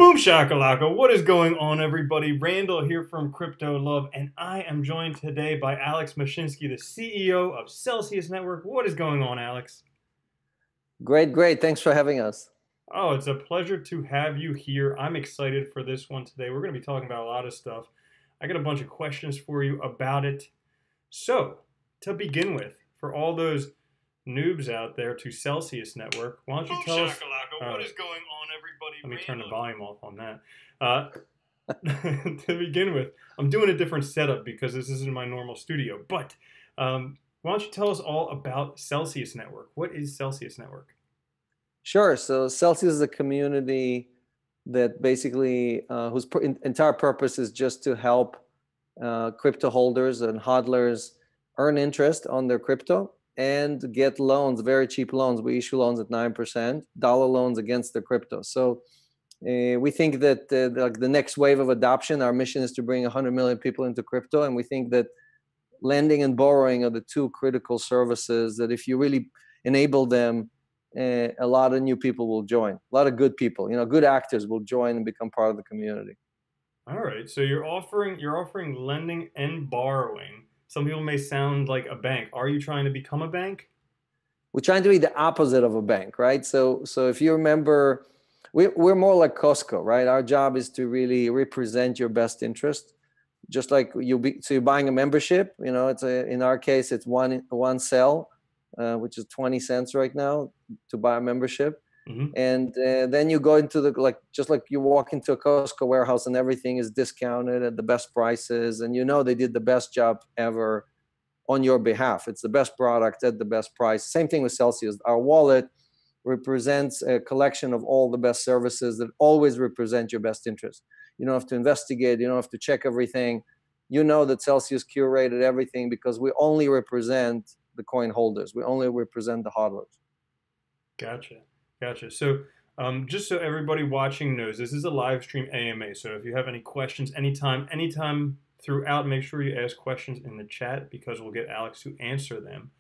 Boom shakalaka, what is going on, everybody? Randall here from Crypto Love, and I am joined today by Alex Mashinsky, the CEO of Celsius Network. What is going on, Alex? Great, great. Thanks for having us. Oh, it's a pleasure to have you here. I'm excited for this one today. We're going to be talking about a lot of stuff. I got a bunch of questions for you about it. So, to begin with, for all those noobs out there to Celsius Network, why don't you tell us? What is going on, everybody? Let me turn the volume off on that. To begin with, I'm doing a different setup because this isn't my normal studio. But why don't you tell us all about Celsius Network? What is Celsius Network? Sure. So Celsius is a community that basically whose entire purpose is just to help crypto holders and hodlers earn interest on their crypto and get loans, very cheap loans. We issue loans at 9%, dollar loans against the crypto. So we think that like the next wave of adoption, our mission is to bring 100 million people into crypto, and we think that lending and borrowing are the two critical services that if you really enable them, a lot of new people will join. A lot of good people, good actors will join and become part of the community. All right, so you're offering lending and borrowing. Some people may sound like a bank. Are you trying to become a bank? We're trying to be the opposite of a bank, right? So if you remember, we're more like Costco, right? Our job is to really represent your best interest. Just like you're buying a membership, in our case, it's one cell, which is 20 cents right now to buy a membership. Mm-hmm. And then you go into just like you walk into a Costco warehouse and everything is discounted at the best prices. And they did the best job ever on your behalf. It's the best product at the best price. Same thing with Celsius. Our wallet represents a collection of all the best services that always represent your best interest. You don't have to investigate. You don't have to check everything. You know that Celsius curated everything because we only represent the coin holders. We only represent the hodlers. Gotcha. So, just so everybody watching knows, this is a live stream AMA. So if you have any questions, anytime throughout, make sure you ask questions in the chat because we'll get Alex to answer them.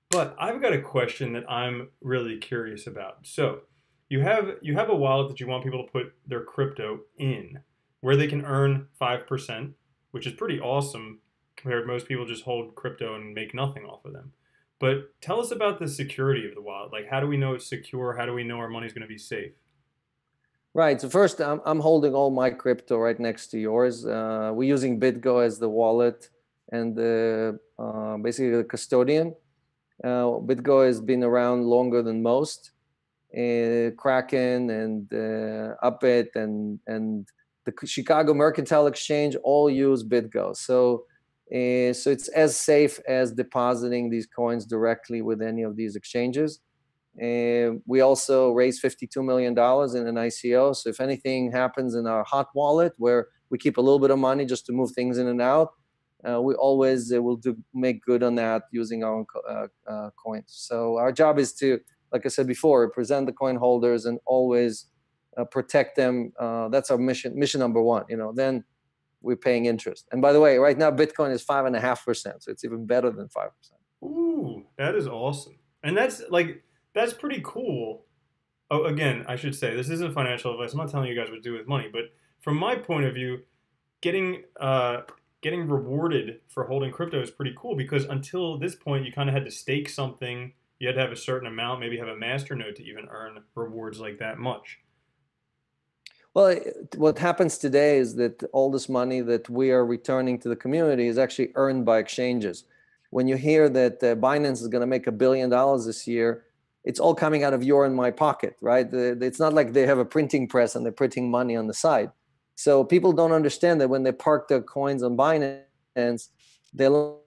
But I've got a question that I'm really curious about. So you have a wallet that you want people to put their crypto in, where they can earn 5%, which is pretty awesome compared to most people just hold crypto and make nothing off of them. But tell us about the security of the wallet. Like, how do we know it's secure? How do we know our money's going to be safe? Right. So first, I'm holding all my crypto right next to yours. We're using BitGo as the wallet and basically the custodian. BitGo has been around longer than most. Kraken and Upbit and the Chicago Mercantile Exchange all use BitGo. So it's as safe as depositing these coins directly with any of these exchanges. We also raised $52 million in an ICO. So if anything happens in our hot wallet, where we keep a little bit of money just to move things in and out, we always will make good on that using our own coins. So our job is to, like I said before, represent the coin holders and always protect them. That's our mission number one. Then we're paying interest. And by the way, right now Bitcoin is 5.5%, so it's even better than 5%. Ooh, that is awesome, and that's pretty cool. Oh, again, I should say this isn't financial advice. I'm not telling you guys what to do with money, but from my point of view, getting rewarded for holding crypto is pretty cool because until this point, you kind of had to stake something. You had to have a certain amount, maybe have a master node to even earn rewards like that much. Well, what happens today is that all this money that we are returning to the community is actually earned by exchanges. When you hear that Binance is going to make $1 billion this year, it's all coming out of your and my pocket, right? It's not like they have a printing press and they're printing money on the side. So people don't understand that when they park their coins on Binance, they allow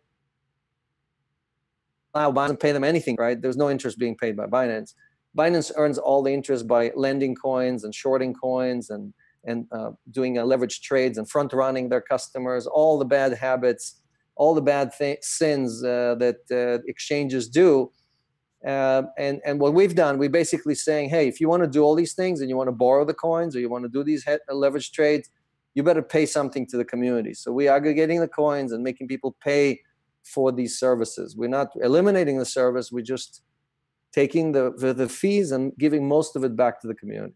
Binance to pay them anything, right? There's no interest being paid by Binance. Binance earns all the interest by lending coins and shorting coins and doing leveraged trades and front running their customers, all the bad habits, all the bad sins that exchanges do. And what we've done, we're basically saying, hey, if you want to do all these things and you want to borrow the coins or you want to do these leveraged trades, you better pay something to the community. So we're aggregating the coins and making people pay for these services. We're not eliminating the service. We're just taking the fees and giving most of it back to the community.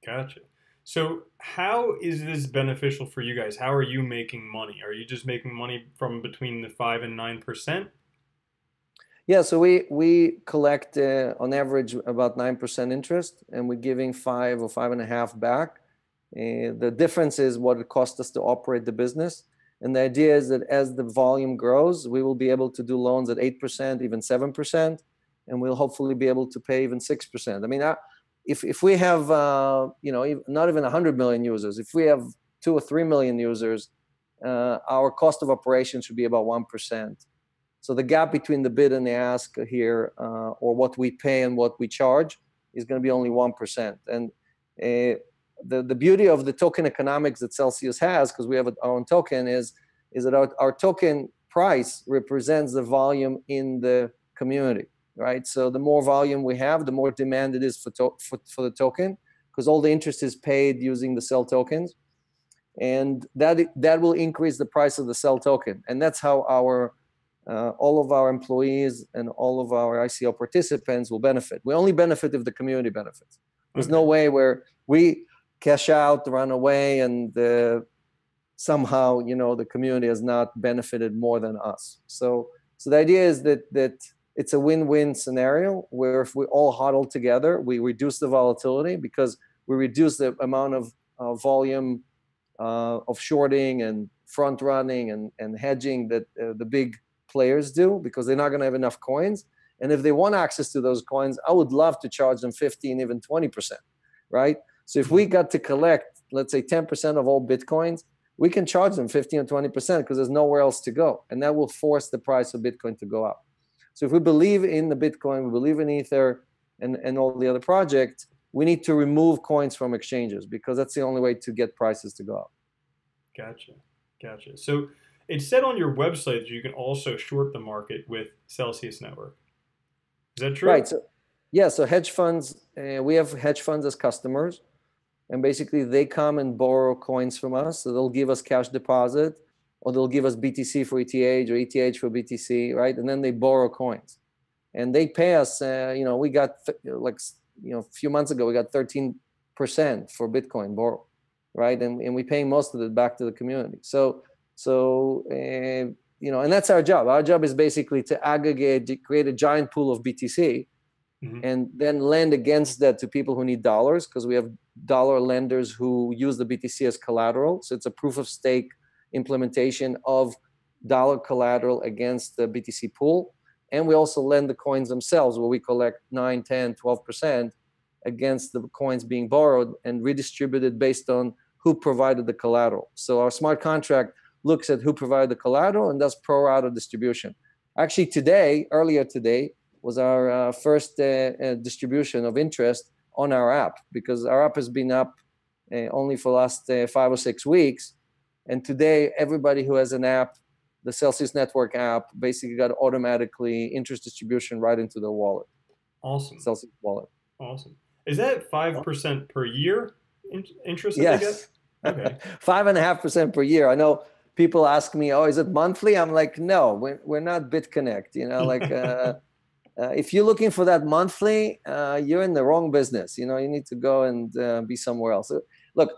Gotcha. So how is this beneficial for you guys? How are you making money? Are you just making money from between the 5 and 9%? Yeah, so we collect on average about 9% interest, and we're giving 5 or 5.5 back. The difference is what it costs us to operate the business. And the idea is that as the volume grows, we will be able to do loans at 8%, even 7%, and we'll hopefully be able to pay even 6%. I mean, if we have not even 100 million users, if we have 2 or 3 million users, our cost of operation should be about 1%. So the gap between the bid and the ask here, or what we pay and what we charge, is going to be only 1%. And the beauty of the token economics that Celsius has, because we have our own token, is that our token price represents the volume in the community, right? So the more volume we have, the more demand it is for the token, because all the interest is paid using the cell tokens, and that will increase the price of the cell token. And that's how all of our employees and all of our ICO participants will benefit. We only benefit if the community benefits. There's no way where we cash out, run away, and somehow the community has not benefited more than us. So the idea is that it's a win-win scenario where if we all huddle together, we reduce the volatility because we reduce the amount of volume of shorting and front running and hedging that the big players do, because they're not going to have enough coins. And if they want access to those coins, I would love to charge them 15, even 20%, right? So if we got to collect, let's say 10% of all Bitcoins, we can charge them 15 or 20% because there's nowhere else to go. And that will force the price of Bitcoin to go up. So if we believe in the Bitcoin, we believe in Ether and all the other projects, we need to remove coins from exchanges because that's the only way to get prices to go up. Gotcha. So it said on your website that you can also short the market with Celsius Network. Is that true? Right. So hedge funds, we have hedge funds as customers, and basically they come and borrow coins from us. So they'll give us cash deposit, or they'll give us BTC for ETH or ETH for BTC, right? And then they borrow coins, and they pay us. We got a few months ago we got 13% for Bitcoin borrow, right? And we pay most of it back to the community. And that's our job. Our job is basically to aggregate, to create a giant pool of BTC, and then lend against that to people who need dollars, because we have dollar lenders who use the BTC as collateral. So it's a proof of stake implementation of dollar collateral against the BTC pool. And we also lend the coins themselves, where we collect 9, 10, 12% against the coins being borrowed and redistributed based on who provided the collateral. So our smart contract looks at who provided the collateral and does pro rata distribution. Actually, earlier today, was our first distribution of interest on our app, because our app has been up only for the last 5 or 6 weeks. And today, everybody who has an app, the Celsius Network app, basically got automatically interest distribution right into their wallet. Awesome. Celsius wallet. Awesome. Is that 5% per year interest that Yes. they get? Okay. 5.5% per year. I know people ask me, "Oh, is it monthly?" I'm like, "No, we're not BitConnect." If you're looking for that monthly, you're in the wrong business. You need to go and be somewhere else. Look,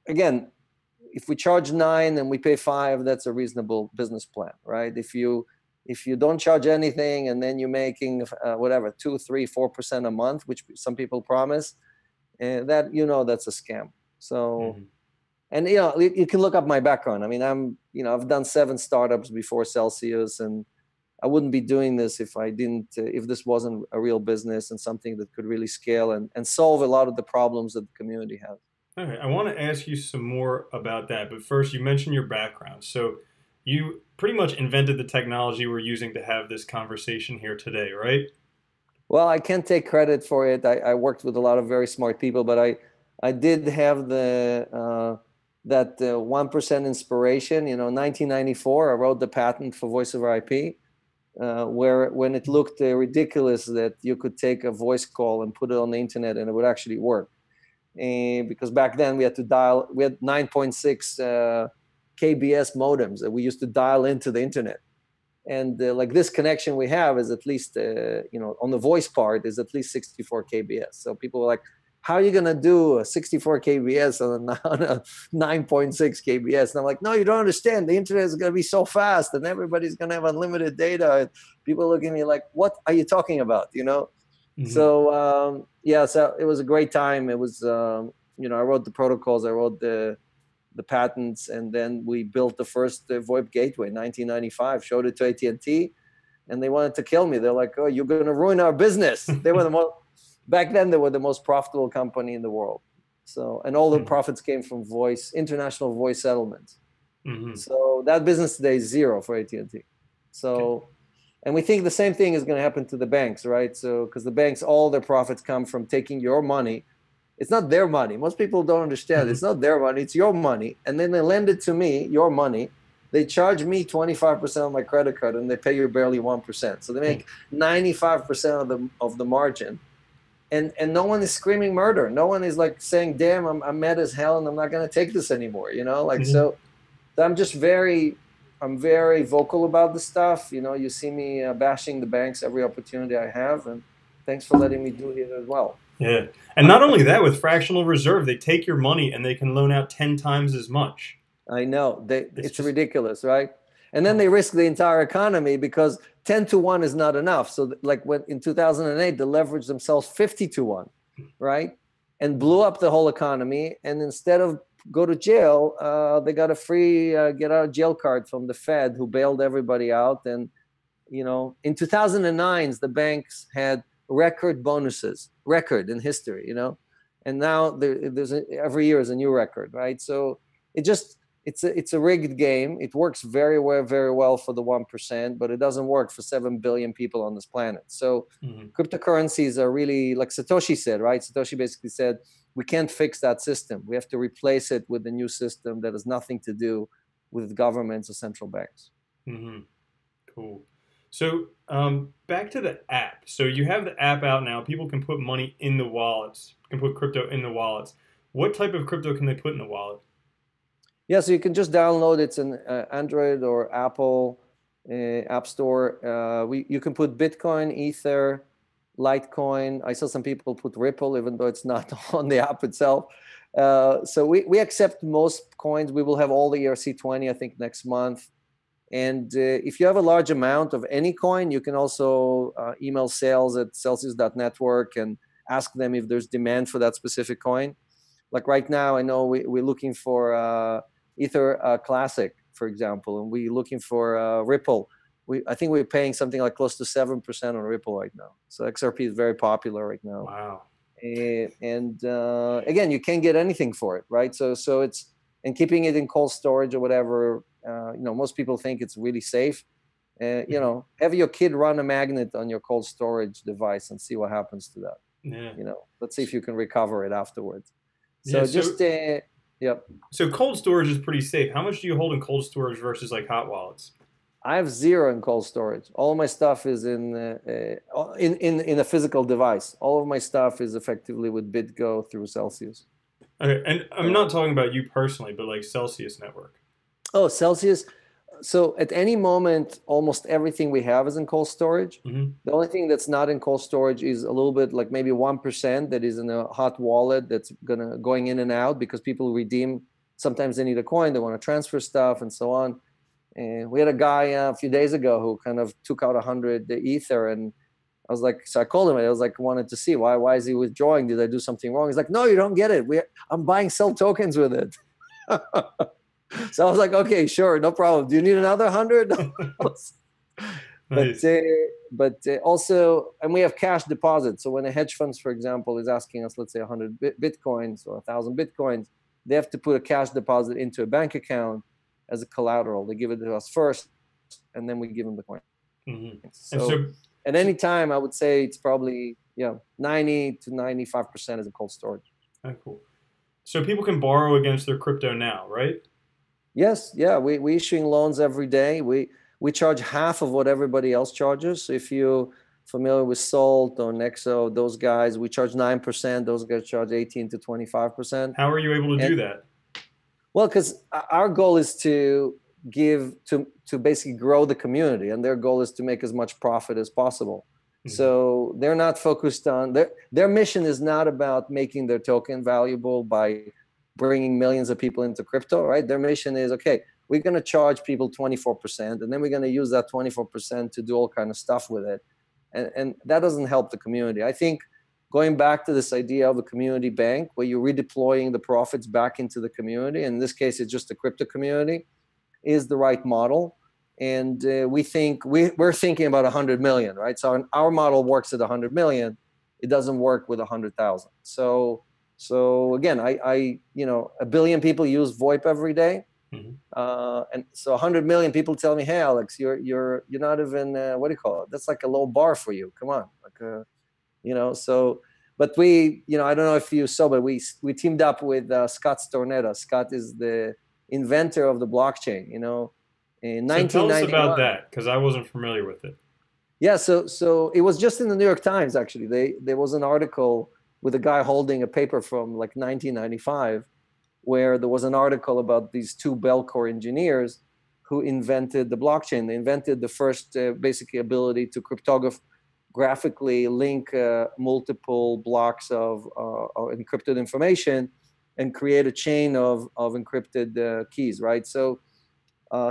again, if we charge 9 and we pay 5, that's a reasonable business plan, right? If you don't charge anything and then you're making 2, 3, 4% a month, which some people promise, that's a scam. So, and you can look up my background. I mean, I've done 7 startups before Celsius, and I wouldn't be doing this if this wasn't a real business and something that could really scale and solve a lot of the problems that the community has. Okay, I want to ask you some more about that, but first, you mentioned your background. So you pretty much invented the technology we're using to have this conversation here today, right? Well, I can't take credit for it. I worked with a lot of very smart people, but I did have that 1% inspiration. 1994, I wrote the patent for voice over IP, when it looked ridiculous that you could take a voice call and put it on the internet and it would actually work. Because back then we had 9.6 KBS modems that we used to dial into the internet. And this connection we have is at least, on the voice part, is at least 64 KBS. So people were like, how are you going to do a 64 kbs on a 9.6 kbs? And I'm like, no, you don't understand. The internet is going to be so fast and everybody's going to have unlimited data. And people look at me like, what are you talking about? You know? Mm-hmm. So, yeah, so it was a great time. It was, you know, I wrote the protocols, I wrote the patents, and then we built the first VoIP gateway in 1995, showed it to AT&T, and they wanted to kill me. They're like, oh, you're going to ruin our business. They were the most, back then they were the most profitable company in the world. So, and all the profits came from international voice settlements. Mm-hmm. So that business today is zero for AT&T. So, and we think the same thing is going to happen to the banks, right? So, because the banks, all their profits come from taking your money. It's not their money. Most people don't understand. Mm-hmm. It's not their money. It's your money. And then they lend it to me, your money. They charge me 25% on my credit card, and they pay you barely 1%. So they make 95% of the margin. And no one is screaming murder. No one is like saying, damn, I'm mad as hell and I'm not going to take this anymore. You know, like, so I'm just I'm very vocal about the stuff. You know, you see me bashing the banks every opportunity I have. And thanks for letting me do it as well. Yeah. And not only that, with fractional reserve, they take your money and they can loan out 10 times as much. I know. It's ridiculous, right? And then they risk the entire economy because 10 to 1 is not enough. So like when in 2008, they leveraged themselves 50 to 1, right? And blew up the whole economy. And instead of go to jail, they got a free get out of jail card from the Fed, who bailed everybody out. And, you know, in 2009, the banks had record bonuses, record in history, you know, and now there's every year is a new record, right? So it's a rigged game. It works very well for the 1%, but it doesn't work for 7 billion people on this planet. So cryptocurrencies are really, like Satoshi said, right? Satoshi basically said, we can't fix that system. We have to replace it with a new system that has nothing to do with governments or central banks. Mm-hmm. Cool. So back to the app. So you have the app out now. People can put money in the wallets, can put crypto in the wallets. What type of crypto can they put in the wallet? Yeah, so you can just download. It's an Android or Apple app store. You can put Bitcoin, Ether, Litecoin. I saw some people put Ripple, even though it's not on the app itself. So we accept most coins. We will have all the ERC-20, I think, next month. And if you have a large amount of any coin, you can also email sales@celsius.network and ask them if there's demand for that specific coin. Like right now, I know we're looking for Ether Classic, for example, and we're looking for Ripple. I think we're paying something like close to 7% on Ripple right now. So XRP is very popular right now. Wow. And again, you can't get anything for it, right? So it's, and keeping it in cold storage or whatever, you know, most people think it's really safe. You know, have your kid run a magnet on your cold storage device and see what happens to that. Yeah. You know, let's see if you can recover it afterwards. So yeah, yep. So cold storage is pretty safe. How much do you hold in cold storage versus like hot wallets? I have 0 in cold storage. All my stuff is in a physical device. All of my stuff is effectively with BitGo through Celsius. Okay, and I'm not talking about you personally, but like Celsius network. Oh, Celsius. So at any moment, almost everything we have is in cold storage. Mm-hmm. The only thing that's not in cold storage is a little bit, like maybe 1% that is in a hot wallet that's going in and out because people redeem. Sometimes they need a coin, they want to transfer stuff and so on. And we had a guy a few days ago who kind of took out 100 Ether, and I was like, so I called him. I was like, wanted to see why is he withdrawing? Did I do something wrong? He's like, no, you don't get it. I'm buying sell tokens with it. So I was like, okay, sure, no problem. Do you need another 100? Nice. But also, and we have cash deposits. So when a hedge funds, for example, is asking us, let's say 100 Bitcoins or 1,000 Bitcoins, they have to put a cash deposit into a bank account as a collateral. They give it to us first, and then we give them the coin. Mm-hmm. So at any time, I would say it's probably 90 to 95% is in cold storage. Oh, cool. So people can borrow against their crypto now, right? Yes, yeah. We issuing loans every day. We charge half of what everybody else charges. So if you're familiar with Salt or Nexo, those guys, we charge 9%. Those guys charge 18 to 25%. How are you able to do that? Well, because our goal is to basically grow the community, and their goal is to make as much profit as possible. Mm-hmm. So they're not focused on their mission is not about making their token valuable by bringing millions of people into crypto, right? Their mission is, okay, we're going to charge people 24%, and then we're going to use that 24% to do all kind of stuff with it. And that doesn't help the community. I think going back to this idea of a community bank where you're redeploying the profits back into the community, in this case, it's just the crypto community, is the right model. And we're thinking about 100 million, right? So our model works at 100 million. It doesn't work with 100,000. So again, I a billion people use VoIP every day. Mm-hmm. And so 100 million people tell me, hey, Alex, you're not even, what do you call it? That's like a low bar for you. Come on. So, but I don't know if you saw, but we teamed up with Scott Stornetta. Scott is the inventor of the blockchain, in So tell us 1991. about that, because I wasn't familiar with it. Yeah, so it was just in the New York Times, actually. There was an article with a guy holding a paper from like 1995, where there was an article about these two Bellcore engineers who invented the blockchain. They invented the first basically ability to cryptographically link multiple blocks of encrypted information and create a chain of encrypted keys, right? So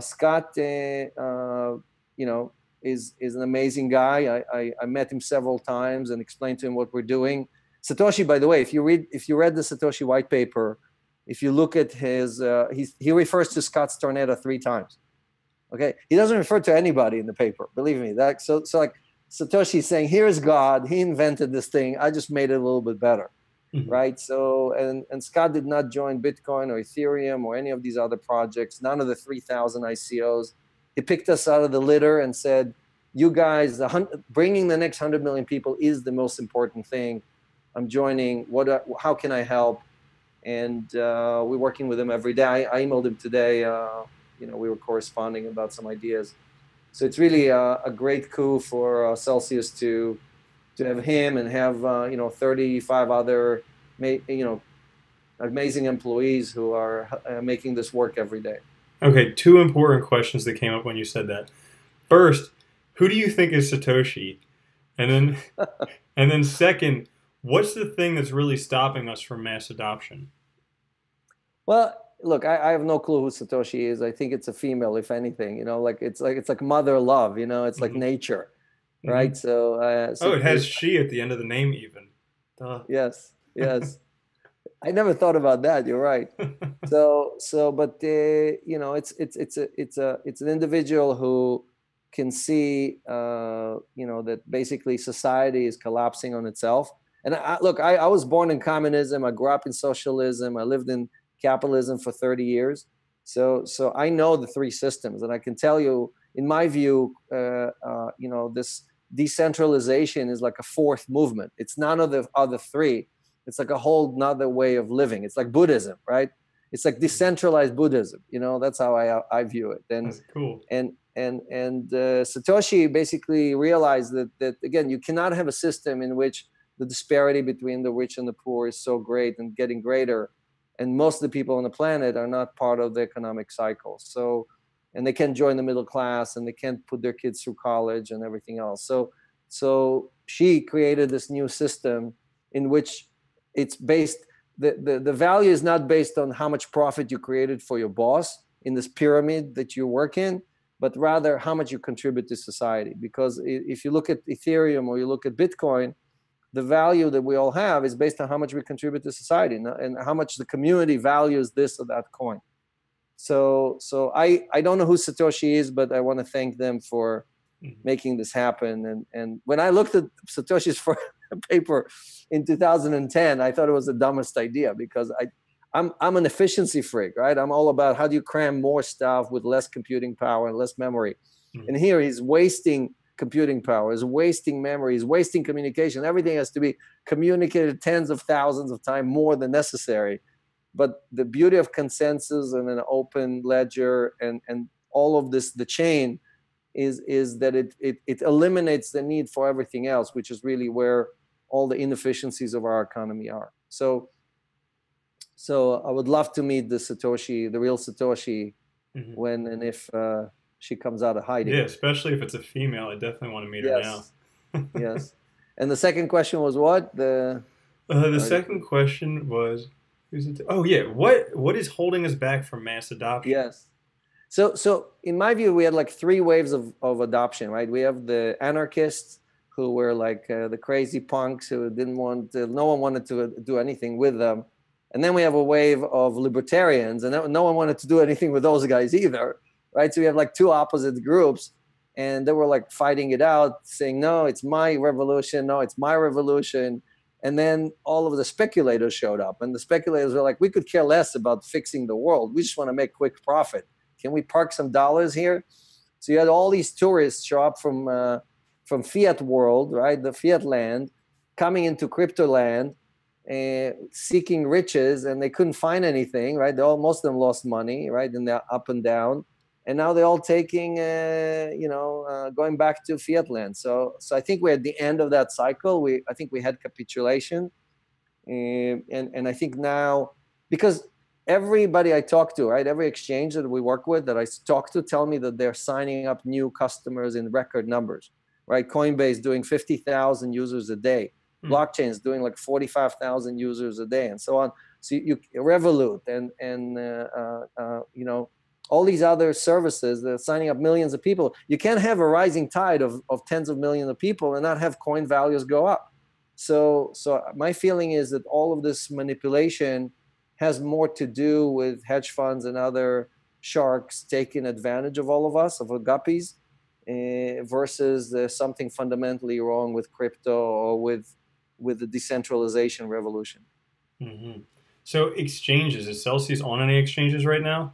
Scott, is an amazing guy. I met him several times and explained to him what we're doing. Satoshi, by the way, if you read the Satoshi white paper, if you look at his, he refers to Scott Stornetta 3 times. Okay, he doesn't refer to anybody in the paper. Believe me. So like Satoshi is saying, here is God. He invented this thing. I just made it a little bit better. Mm-hmm. Right. So, and Scott did not join Bitcoin or Ethereum or any of these other projects, none of the 3,000 ICOs. He picked us out of the litter and said, you guys, bringing the next 100 million people is the most important thing. I'm joining. How can I help? And we're working with him every day. I emailed him today. We were corresponding about some ideas. So it's really a great coup for Celsius to have him and have 35 other amazing employees who are making this work every day. Okay, 2 important questions that came up when you said that. First, who do you think is Satoshi? And then second, what's the thing that's really stopping us from mass adoption? Well, look, I have no clue who Satoshi is. I think it's a female, if anything. It's like mother love. It's mm-hmm. like nature. Right. Mm-hmm. So it has she at the end of the name even. Duh. Yes. I never thought about that. You're right. But it's an individual who can see that basically society is collapsing on itself. And I was born in communism. I grew up in socialism. I lived in capitalism for 30 years. So I know the 3 systems, and I can tell you, in my view, this decentralization is like a 4th movement. It's none of the other 3. It's like a whole nother way of living. It's like Buddhism, right? It's like decentralized Buddhism. That's how I view it. And that's cool. And Satoshi basically realized that again, you cannot have a system in which the disparity between the rich and the poor is so great and getting greater, and most of the people on the planet are not part of the economic cycle. So. And they can't join the middle class, and they can't put their kids through college and everything else. So she created this new system in which it's based, the value is not based on how much profit you created for your boss in this pyramid that you work in, but rather how much you contribute to society. Because if you look at Ethereum or you look at Bitcoin, the value that we all have is based on how much we contribute to society and how much the community values this or that coin. So I don't know who Satoshi is, but I want to thank them for making this happen. And when I looked at Satoshi's paper in 2010, I thought it was the dumbest idea, because I'm an efficiency freak, right? I'm all about how do you cram more stuff with less computing power and less memory. Mm-hmm. And here he's wasting computing power, he's wasting memory, he's wasting communication. Everything has to be communicated tens of thousands of times more than necessary. But the beauty of consensus and an open ledger and all of this, the chain, is that it eliminates the need for everything else, which is really where all the inefficiencies of our economy are. So I would love to meet the Satoshi, the real Satoshi, mm-hmm. when and if she comes out of hiding. Yeah, especially if it's a female. I definitely want to meet her now. Yes. And the second question was what? The Sorry. second question was, oh yeah, what is holding us back from mass adoption? Yes. So in my view, we had like three waves of adoption, right? We have the anarchists who were like the crazy punks who didn't want to, no one wanted to do anything with them. And then we have a wave of libertarians, and no one wanted to do anything with those guys either, right? So we have like two opposite groups, and they were like fighting it out, saying, no, it's my revolution. No, it's my revolution. And then all of the speculators showed up, and the speculators were like, we could care less about fixing the world. We just want to make quick profit. Can we park some dollars here? So you had all these tourists show up from fiat world, right, the fiat land, coming into crypto land, seeking riches, and they couldn't find anything, right? Most of them lost money, right, and they're up and down, and now they're all taking, going back to fiat land. So I think we're at the end of that cycle. I think we had capitulation, and I think now, because everybody I talk to, right, every exchange that we work with that I talk to tell me that they're signing up new customers in record numbers, right? Coinbase doing 50,000 users a day. Blockchain is doing like 45,000 users a day, and so on. So you Revolut and all these other services that are signing up millions of people. You can't have a rising tide of tens of millions of people and not have coin values go up. So my feeling is that all of this manipulation has more to do with hedge funds and other sharks taking advantage of all of us, of our guppies, versus there's something fundamentally wrong with crypto or with the decentralization revolution. Mm-hmm. So exchanges, is Celsius on any exchanges right now?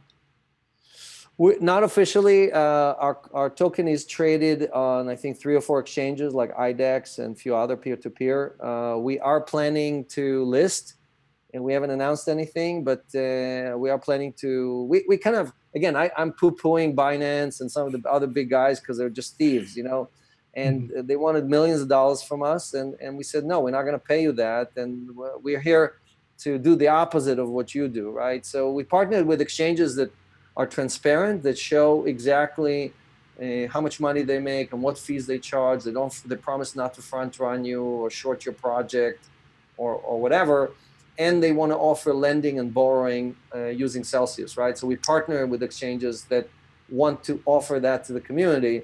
Not officially. Our token is traded on, I think, 3 or 4 exchanges like IDEX and a few other peer-to-peer. We are planning to list, and we haven't announced anything, but we are planning to. We kind of, again, I'm poo-pooing Binance and some of the other big guys because they're just thieves, and they wanted millions of dollars from us, and we said, no, we're not going to pay you that, and we're here to do the opposite of what you do, right? So we partnered with exchanges that are transparent, that show exactly how much money they make and what fees they charge. They promise not to front run you or short your project or whatever. And they want to offer lending and borrowing using Celsius, right? So we partner with exchanges that want to offer that to the community.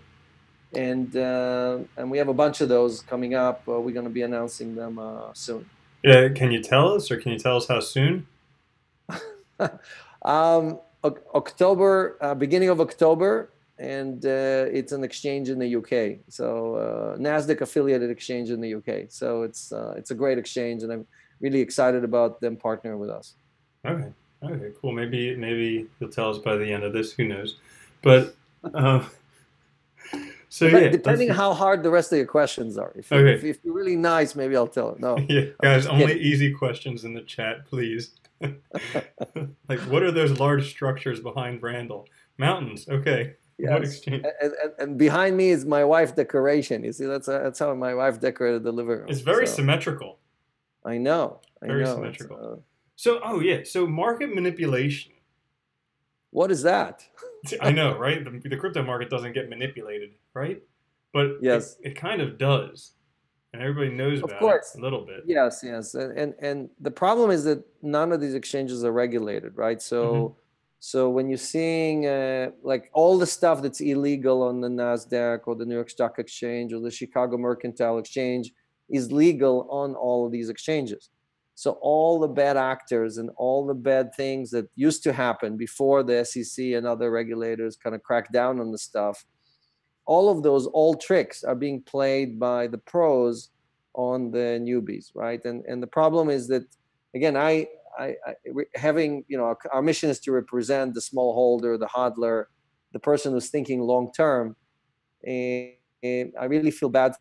And we have a bunch of those coming up. We're going to be announcing them soon. Yeah, can you tell us, or can you tell us how soon? October, beginning of October, and it's an exchange in the UK. So NASDAQ affiliated exchange in the UK. So it's a great exchange, and I'm really excited about them partnering with us. Okay, cool. Maybe you'll tell us by the end of this. Who knows? But depending how hard the rest of your questions are. If you're really nice, maybe I'll tell it. No, yeah, guys, only easy questions in the chat, please. Like, what are those large structures behind Randall? Mountains. Okay. Yes. What exchange? And behind me is my wife decoration. You see, that's how my wife decorated the living room. It's very symmetrical. I know. Very symmetrical. So market manipulation. What is that? I know, right? The crypto market doesn't get manipulated, right? But yes, it kind of does. And everybody knows about it a little bit. Yes. And the problem is that none of these exchanges are regulated, right? So when you're seeing like all the stuff that's illegal on the NASDAQ or the New York Stock Exchange or the Chicago Mercantile Exchange is legal on all of these exchanges. So all the bad actors and all the bad things that used to happen before the SEC and other regulators kind of cracked down on the stuff, all of those old tricks are being played by the pros on the newbies, right? And the problem is that, again, having, our mission is to represent the smallholder, the hodler, the person who's thinking long term. And I really feel bad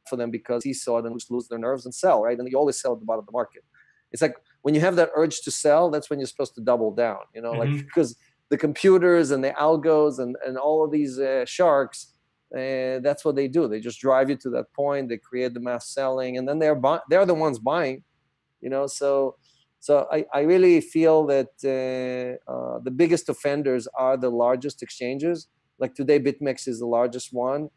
for them because he saw them lose their nerves and sell, right? And you always sell at the bottom of the market. It's like when you have that urge to sell, that's when you're supposed to double down, like because the computers and the algos and all of these sharks, that's what they do. They just drive you to that point. They create the mass selling, and then they're the ones buying, So I really feel that the biggest offenders are the largest exchanges. Like today, BitMEX is the largest one,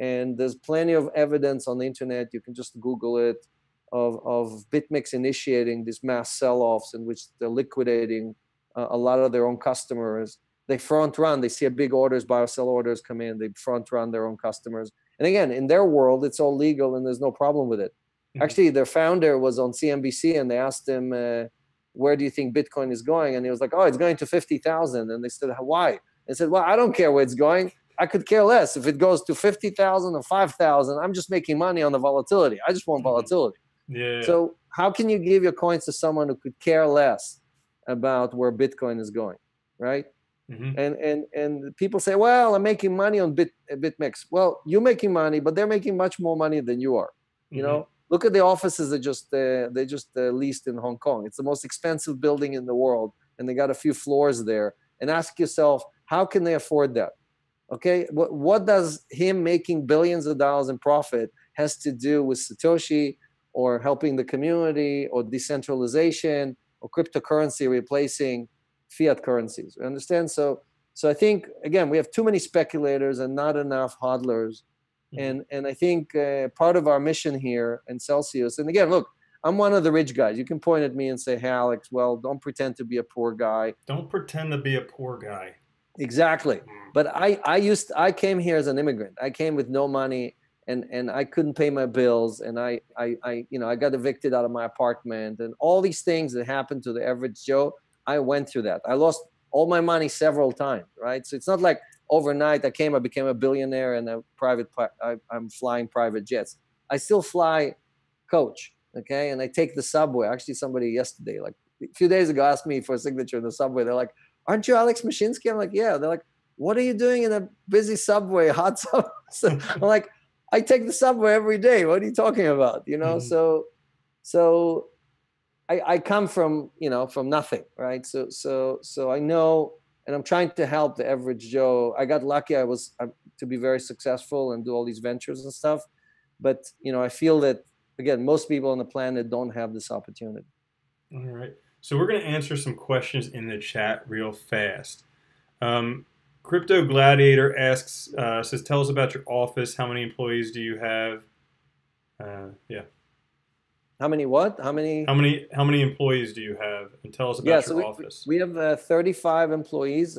And there's plenty of evidence on the internet. You can just Google it of BitMEX initiating these mass sell-offs in which they're liquidating a lot of their own customers. They front run. They see a big orders, buy or sell orders come in. They front run their own customers. And again, in their world, it's all legal and there's no problem with it. Mm-hmm. Actually, their founder was on CNBC and they asked him, where do you think Bitcoin is going? And he was like, oh, it's going to 50,000. And they said, why? They said, well, I don't care where it's going. I could care less. If it goes to 50,000 or 5,000, I'm just making money on the volatility. I just want volatility. Yeah. So how can you give your coins to someone who could care less about where Bitcoin is going, right? Mm-hmm. And people say, well, I'm making money on BitMEX. Well, you're making money, but they're making much more money than you are. You know, look at the offices they just leased in Hong Kong. It's the most expensive building in the world, and they got a few floors there. And ask yourself, how can they afford that? Okay, what does him making billions of dollars in profit has to do with Satoshi or helping the community or decentralization or cryptocurrency replacing fiat currencies? You understand? So I think, again, we have too many speculators and not enough hodlers. And I think part of our mission here in Celsius, and again, look, I'm one of the rich guys. You can point at me and say, hey, Alex, well, don't pretend to be a poor guy. Don't pretend to be a poor guy. Exactly. But I came here as an immigrant. I came with no money and I couldn't pay my bills. And I got evicted out of my apartment and all these things that happen to the average Joe. I went through that. I lost all my money several times, right? So it's not like overnight I became a billionaire and I'm flying private jets. I still fly coach, okay? And I take the subway. Actually, somebody yesterday, like a few days ago, asked me for a signature in the subway. They're like, aren't you Alex Mashinsky? I'm like, yeah. They're like, what are you doing in a busy subway, hot subway? So I'm like, I take the subway every day. What are you talking about? You know, so I come from nothing, right? So I know, and I'm trying to help the average Joe. I got lucky. To be very successful and do all these ventures and stuff. But, I feel that, again, most people on the planet don't have this opportunity. All right. So we're going to answer some questions in the chat real fast. Crypto Gladiator asks, says, tell us about your office. How many employees do you have? Yeah. How many what? How many employees do you have? And tell us about your office. We have 35 employees.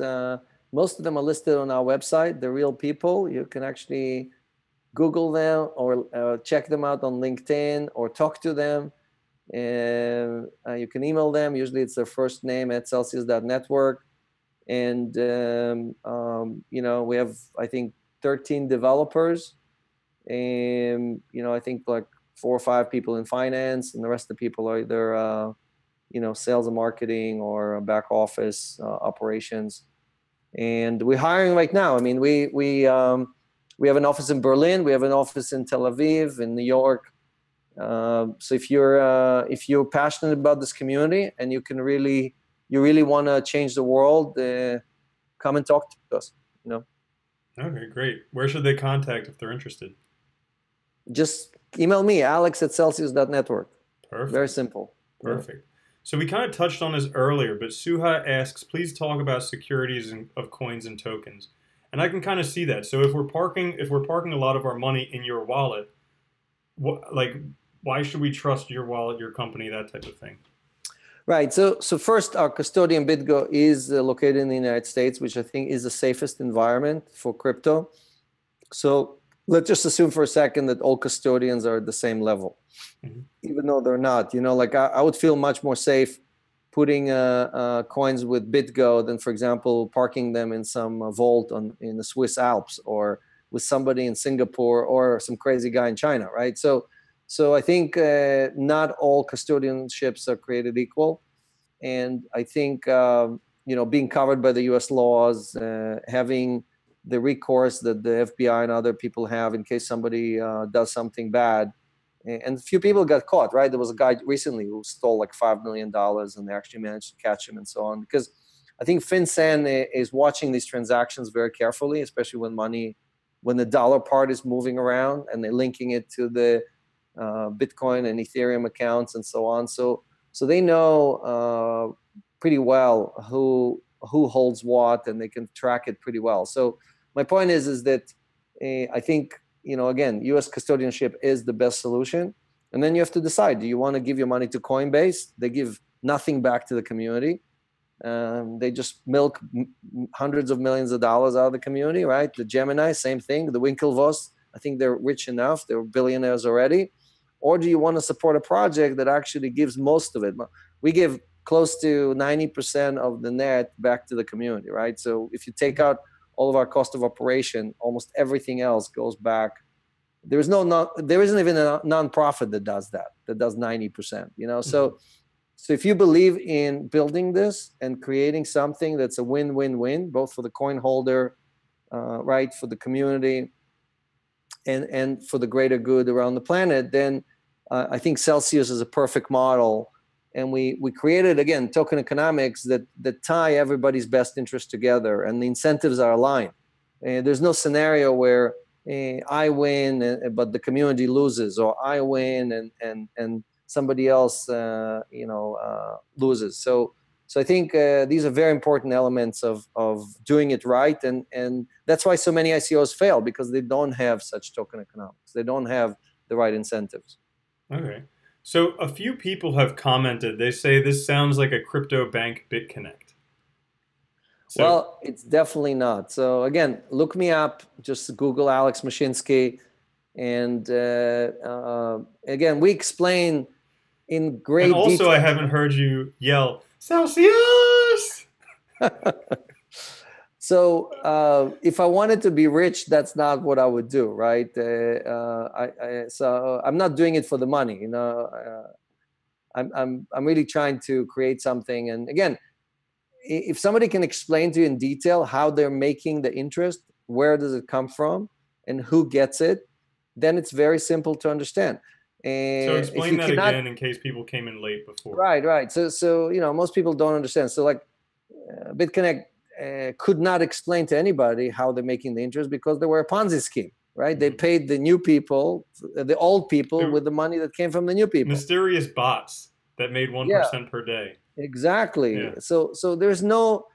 Most of them are listed on our website. They're real people. You can actually Google them or check them out on LinkedIn or talk to them. And you can email them. Usually it's their first name at Celsius.network. And, we have, I think, 13 developers. And, I think like 4 or 5 people in finance, and the rest of the people are either, sales and marketing or back office operations. And we're hiring right now. I mean, we have an office in Berlin. We have an office in Tel Aviv, in New York. So if you're passionate about this community and you really want to change the world, come and talk to us. Okay, great. Where should they contact if they're interested? Just email me, alex@celsius.network. Perfect. Very simple. Perfect. Yeah. So we kind of touched on this earlier, but Suha asks, please talk about securities of coins and tokens. And I can kind of see that. So if we're parking a lot of our money in your wallet, why should we trust your wallet, your company, that type of thing? Right. So first, our custodian BitGo is located in the United States, which I think is the safest environment for crypto. So let's just assume for a second that all custodians are at the same level, even though they're not. I would feel much more safe putting coins with BitGo than, for example, parking them in some vault in the Swiss Alps or with somebody in Singapore or some crazy guy in China, right? So I think not all custodianships are created equal. And I think, being covered by the US laws, having the recourse that the FBI and other people have in case somebody does something bad. And a few people got caught, right? There was a guy recently who stole like $5 million and they actually managed to catch him and so on. Because I think FinCEN is watching these transactions very carefully, especially when the dollar part is moving around and they're linking it to the Bitcoin and Ethereum accounts and so on. So they know pretty well who holds what, and they can track it pretty well. So my point is that I think again, US custodianship is the best solution. And then you have to decide, do you want to give your money to Coinbase? They give nothing back to the community. They just milk hundreds of millions of dollars out of the community, right? The Gemini, same thing. The Winklevoss, I think they're rich enough. They're billionaires already. Or do you want to support a project that actually gives most of it? We give close to 90% of the net back to the community, right? So if you take out all of our cost of operation, almost everything else goes back. There isn't even a nonprofit that does that does 90%, So if you believe in building this and creating something that's a win-win-win, both for the coin holder, right, for the community, and for the greater good around the planet, then I think Celsius is a perfect model. And we created, again, token economics that tie everybody's best interest together, and the incentives are aligned. And there's no scenario where I win, but the community loses, or I win and somebody else, loses. So I think these are very important elements of doing it right, and that's why so many ICOs fail, because they don't have such token economics. They don't have the right incentives. Okay. So a few people have commented. They say this sounds like a crypto bank BitConnect. Well, it's definitely not. So again, look me up. Just Google Alex Mashinsky, and again, we explain in great detail. And also, I haven't heard you yell Celsius. So if I wanted to be rich, that's not what I would do, right? So I'm not doing it for the money, I'm really trying to create something. And again, if somebody can explain to you in detail how they're making the interest, where does it come from, and who gets it, then it's very simple to understand. So explain that again in case people came in late before. Right. So most people don't understand. So like BitConnect could not explain to anybody how they're making the interest, because they were a Ponzi scheme, right? Mm-hmm. They paid the new people, the old people, with the money that came from the new people. Mysterious bots that made 1% per day. Exactly. Yeah. So there's no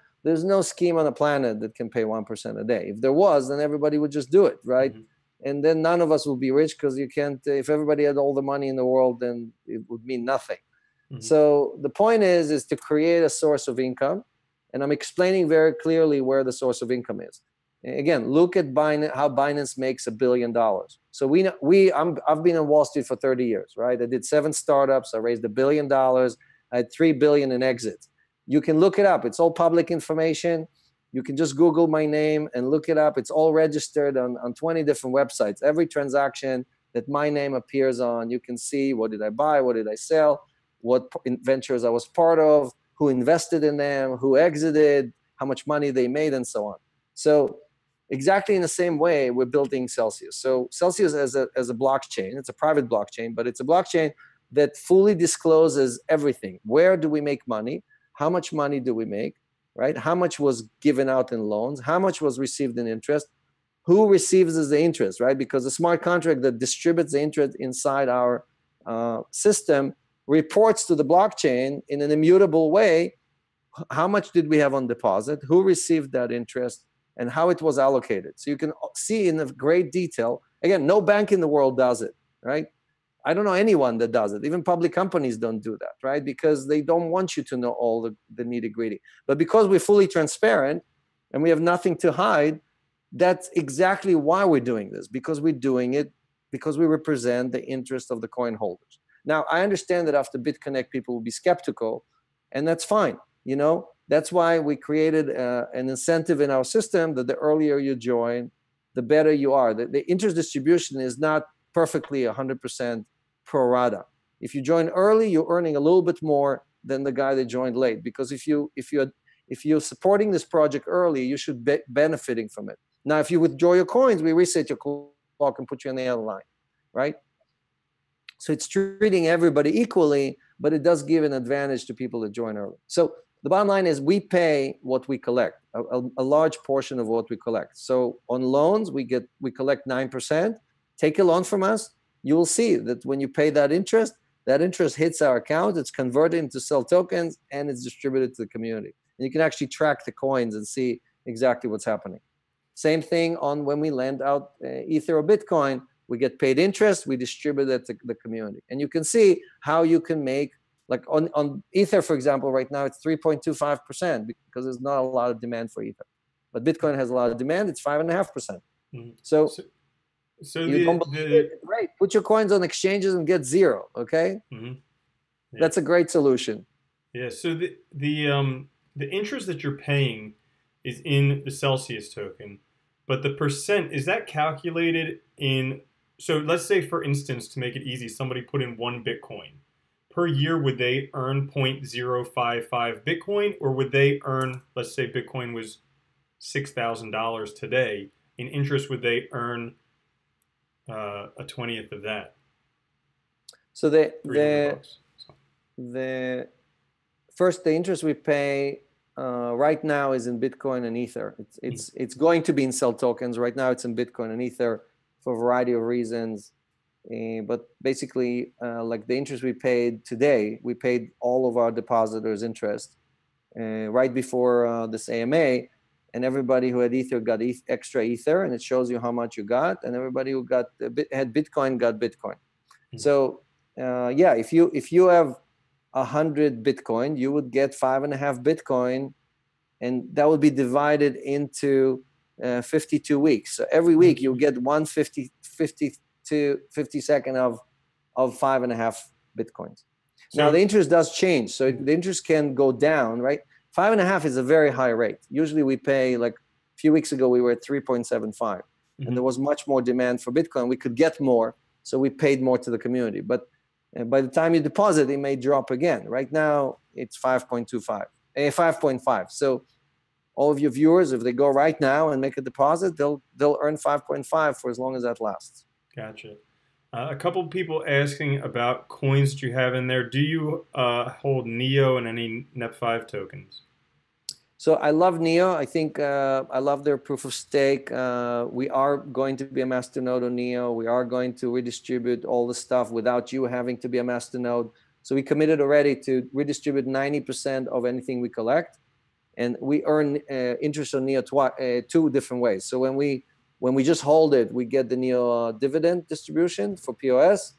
scheme on the planet that can pay 1% a day. If there was, then everybody would just do it, right? Mm-hmm. And then none of us will be rich, because you can't. If everybody had all the money in the world, then it would mean nothing. Mm-hmm. So the point is to create a source of income. And I'm explaining very clearly where the source of income is. Again, look at Binance, how Binance makes $1 billion. So I've been on Wall Street for 30 years, right? I did 7 startups. I raised $1 billion. I had $3 billion in exits. You can look it up. It's all public information. You can just Google my name and look it up. It's all registered on 20 different websites. Every transaction that my name appears on, you can see what did I buy, what did I sell, what ventures I was part of, who invested in them, who exited, how much money they made, and so on. So exactly in the same way, we're building Celsius. So Celsius as a blockchain, it's a private blockchain, but it's a blockchain that fully discloses everything. Where do we make money? How much money do we make, right? How much was given out in loans? How much was received in interest? Who receives the interest, right? Because a smart contract that distributes the interest inside our system reports to the blockchain in an immutable way how much did we have on deposit, who received that interest, and how it was allocated. So you can see in great detail. Again, no bank in the world does it, right? I don't know anyone that does it. Even public companies don't do that, right? Because they don't want you to know all the nitty-gritty. But because we're fully transparent and we have nothing to hide, that's exactly why we're doing this, because we're doing it because we represent the interest of the coin holders. Now, I understand that after BitConnect, people will be skeptical, and that's fine. That's why we created an incentive in our system that the earlier you join, the better you are. The interest distribution is not perfectly 100% pro rata. If you join early, you're earning a little bit more than the guy that joined late, because if you're supporting this project early, you should be benefiting from it. Now, if you withdraw your coins, we reset your clock and put you on the other line, right? So it's treating everybody equally, but it does give an advantage to people that join early. So the bottom line is we pay what we collect, a large portion of what we collect. So on loans, we collect 9%. Take a loan from us, you will see that when you pay that interest hits our account, it's converted into sell tokens, and it's distributed to the community. And you can actually track the coins and see exactly what's happening. Same thing on when we lend out Ether or Bitcoin, we get paid interest, we distribute it to the community. And you can see how you can make, like on Ether, for example, right now it's 3.25% because there's not a lot of demand for Ether. But Bitcoin has a lot of demand, it's 5.5%. So you don't believe it, great. Put your coins on exchanges and get zero, okay? Yeah. That's a great solution. Yeah, so the interest that you're paying is in the Celsius token, but the percent, is that calculated in, so let's say for instance, to make it easy, somebody put in 1 Bitcoin. Per year, would they earn 0.055 Bitcoin, or would they earn, let's say Bitcoin was $6,000 today, in interest would they earn a 20th of that? So the first, the interest we pay right now is in Bitcoin and Ether. It's going to be in Cell tokens. Right now it's in Bitcoin and Ether for a variety of reasons. But basically, like the interest we paid today, we paid all of our depositors interest right before this AMA, and everybody who had Ether got extra Ether, and it shows you how much you got, and everybody who had Bitcoin got Bitcoin. So yeah, if you have 100 Bitcoin, you would get 5.5 Bitcoin, and that would be divided into 52 weeks. So every week you get 52 of 5.5 Bitcoins. So, now the interest does change, so the interest can go down, right? 5.5 is a very high rate. Usually we pay, like a few weeks ago we were at 3.75, and there was much more demand for Bitcoin. We could get more, so we paid more to the community. But by the time you deposit, it may drop again. Right now it's 5.5. So all of your viewers, if they go right now and make a deposit, they'll earn 5.5 for as long as that lasts. Gotcha. A couple of people asking about coins that you have in there. Do you hold NEO and any NEP5 tokens? So I love NEO. I think I love their proof of stake. We are going to be a masternode on NEO. We are going to redistribute all the stuff without you having to be a masternode. So we committed already to redistribute 90% of anything we collect, and we earn interest on NEO two different ways. So when we just hold it, we get the NEO dividend distribution for POS,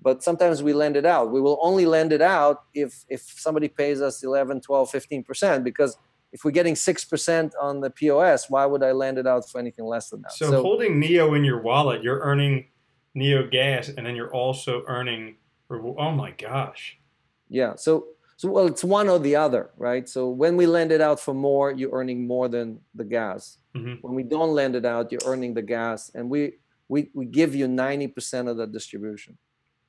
but sometimes we lend it out. We will only lend it out if somebody pays us 11, 12, 15%, because if we're getting 6% on the POS, why would I lend it out for anything less than that? So holding NEO in your wallet, you're earning NEO gas, and then you're also earning, oh my gosh. Yeah, so well, it's one or the other, right? So when we lend it out for more, you're earning more than the gas. When we don't lend it out, you're earning the gas, and we give you 90% of the distribution.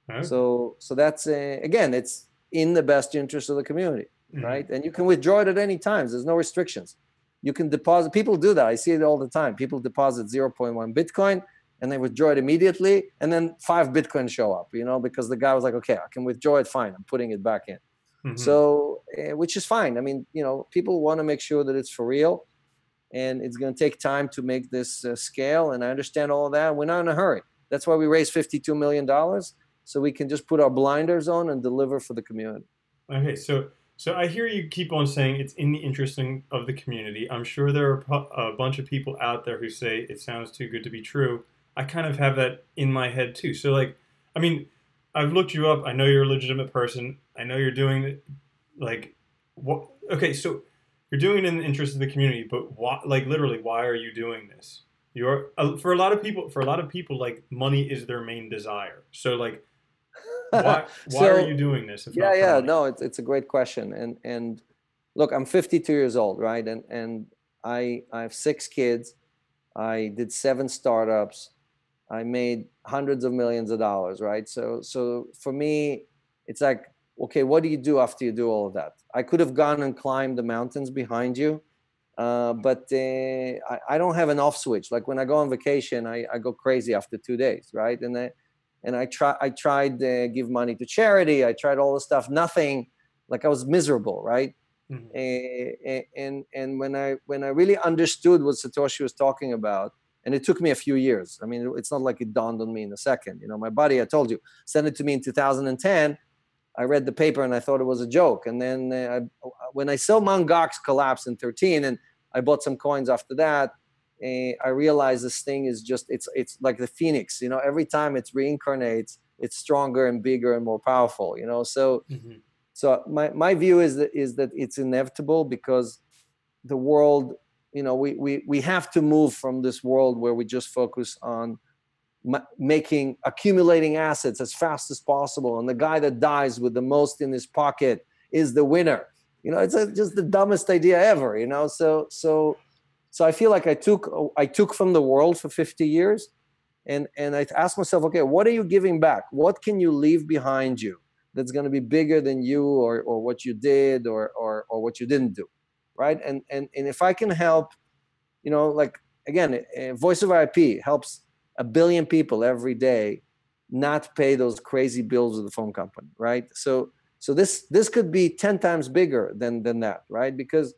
Okay. So that's again, it's in the best interest of the community, right? And you can withdraw it at any time. There's no restrictions. You can deposit. People do that. I see it all the time. People deposit 0.1 Bitcoin and they withdraw it immediately, and then 5 Bitcoin show up, because the guy was like, okay, I can withdraw it, fine, I'm putting it back in. So which is fine. I mean, people want to make sure that it's for real. And it's going to take time to make this scale. And I understand all of that. We're not in a hurry. That's why we raised $52 million, so we can just put our blinders on and deliver for the community. Okay, so I hear you keep on saying it's in the interest of the community. I'm sure there are a bunch of people out there who say it sounds too good to be true. I kind of have that in my head too. So like, I mean, I've looked you up. I know you're a legitimate person. I know you're doing it. Like, what? Okay, so you're doing it in the interest of the community, but why, like literally, why are you doing this? You're for a lot of people, like money is their main desire. So like, why are you doing this? If not for money? No, it's a great question. And look, I'm 52 years old, right? And I have 6 kids. I did 7 startups. I made hundreds of millions of dollars, right? So for me, it's like, okay, what do you do after you do all of that? I could have gone and climbed the mountains behind you, but I don't have an off switch. Like when I go on vacation, I go crazy after 2 days, right? And I tried to give money to charity. I tried all the stuff, nothing. Like I was miserable, right? And when I really understood what Satoshi was talking about, and it took me a few years. I mean, it's not like it dawned on me in a second. My buddy, I told you, sent it to me in 2010. I read the paper and I thought it was a joke. And then when I saw Mt. Gox collapse in 13, and I bought some coins after that, I realize this thing is just, it's like the phoenix, you know, every time it reincarnates, it's stronger and bigger and more powerful, you know. So so my view is that it's inevitable, because the world, you know, we have to move from this world where we just focus on accumulating assets as fast as possible, and the guy that dies with the most in his pocket is the winner. You know, it's just the dumbest idea ever, you know. So I feel like I took from the world for 50 years, and I asked myself, okay, what are you giving back? What can you leave behind you that's going to be bigger than you, or what you did, or what you didn't do, right? And if I can help, you know, like, again, Voice over IP helps 1 billion people every day not pay those crazy bills with the phone company, right? So this could be 10 times bigger than that, right? Because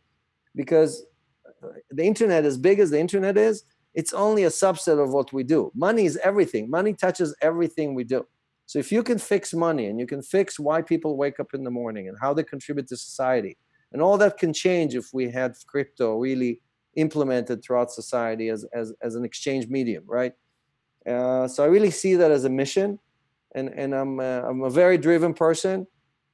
the internet, as big as the internet is, it's only a subset of what we do. Money is everything. Money touches everything we do. So if you can fix money, and you can fix why people wake up in the morning and how they contribute to society, and all that can change if we had crypto really implemented throughout society as an exchange medium, right? So I really see that as a mission, and I'm a very driven person,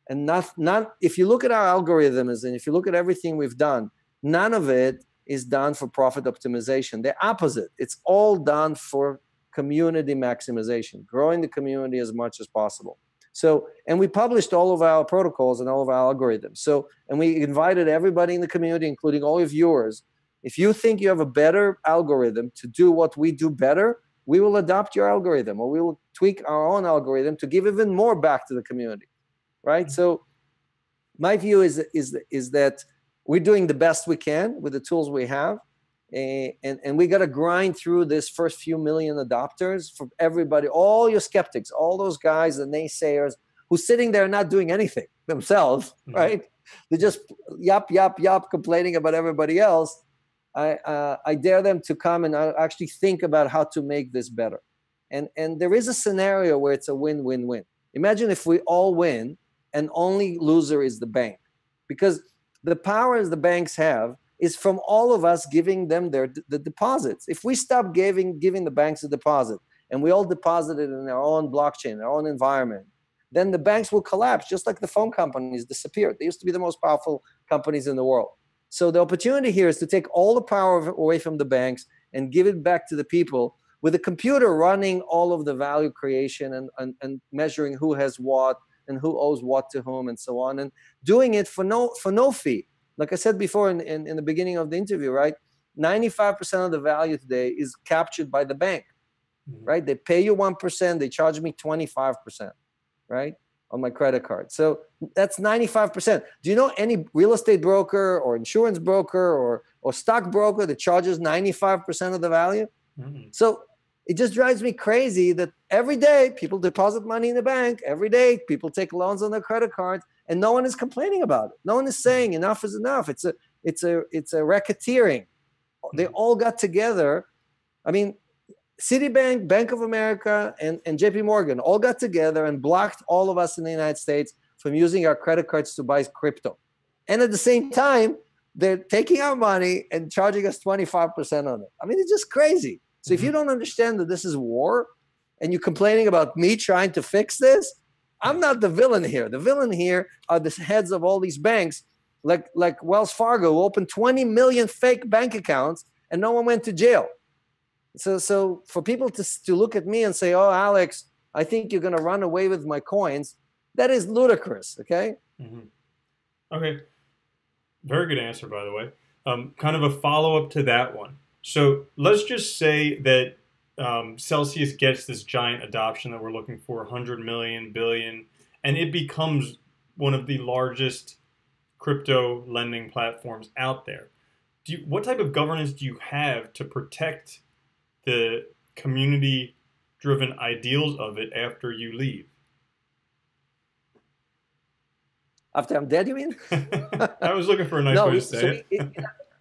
and not if you look at our algorithms, and if you look at everything we've done, none of it is done for profit optimization. The opposite. It's all done for community maximization, growing the community as much as possible. So, and we published all of our protocols and all of our algorithms. So, and we invited everybody in the community, including all your viewers. If you think you have a better algorithm to do what we do better, we will adopt your algorithm, or we will tweak our own algorithm to give even more back to the community, right? So my view is that we're doing the best we can with the tools we have. And we got to grind through this first few million adopters for everybody, all your skeptics, all those guys, the naysayers who's sitting there not doing anything themselves, right? They're just yap, complaining about everybody else. I dare them to come and actually think about how to make this better. And there is a scenario where it's a win-win-win. Imagine if we all win and only loser is the bank, because the powers the banks have is from all of us giving them the deposits. If we stop giving the banks a deposit, and we all deposit it in our own blockchain, our own environment, then the banks will collapse, just like the phone companies disappeared. They used to be the most powerful companies in the world. So the opportunity here is to take all the power away from the banks and give it back to the people, with a computer running all of the value creation and measuring who has what and who owes what to whom and so on, and doing it for no fee. Like I said before in the beginning of the interview, right? 95% of the value today is captured by the bank, right? They pay you 1%, they charge me 25%, right? On my credit card. So that's 95%. Do you know any real estate broker or insurance broker or stock broker that charges 95% of the value? So it just drives me crazy that every day people deposit money in the bank. Every day people take loans on their credit cards, and no one is complaining about it. No one is saying enough is enough. It's a racketeering. They all got together. I mean, Citibank, Bank of America, and JP Morgan all got together and blocked all of us in the United States from using our credit cards to buy crypto. And at the same time, they're taking our money and charging us 25% on it. I mean, it's just crazy. So if you don't understand that this is war, and you're complaining about me trying to fix this, I'm not the villain here. The villain here are the heads of all these banks, like Wells Fargo, who opened 20 million fake bank accounts and no one went to jail. So for people to look at me and say, "Oh, Alex, I think you're going to run away with my coins," that is ludicrous. Okay. Okay. Very good answer, by the way. Kind of a follow-up to that one. So let's just say that Celsius gets this giant adoption that we're looking for, 100 million, billion, and it becomes one of the largest crypto lending platforms out there. What type of governance do you have to protect the community-driven ideals of it after you leave? After I'm dead, you mean? I was looking for a nice way to say it.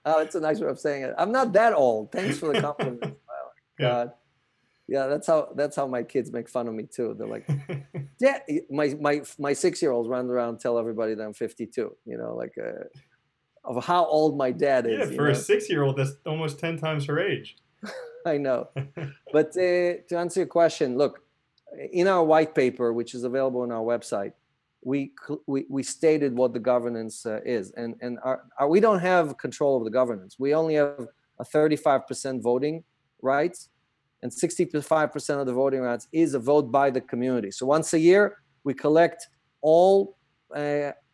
Oh, it's a nice way of saying it. I'm not that old. Thanks for the compliment. God. Yeah, that's how my kids make fun of me too. They're like, yeah, my 6-year-olds run around and tell everybody that I'm 52. You know, like, of how old my dad Yeah, is, for a 6-year-old, that's almost 10 times her age. I know. But to answer your question, look, in our white paper, which is available on our website, we stated what the governance is, and we don't have control of the governance. We only have a 35% voting rights, and 65% of the voting rights is a vote by the community. So once a year, we collect all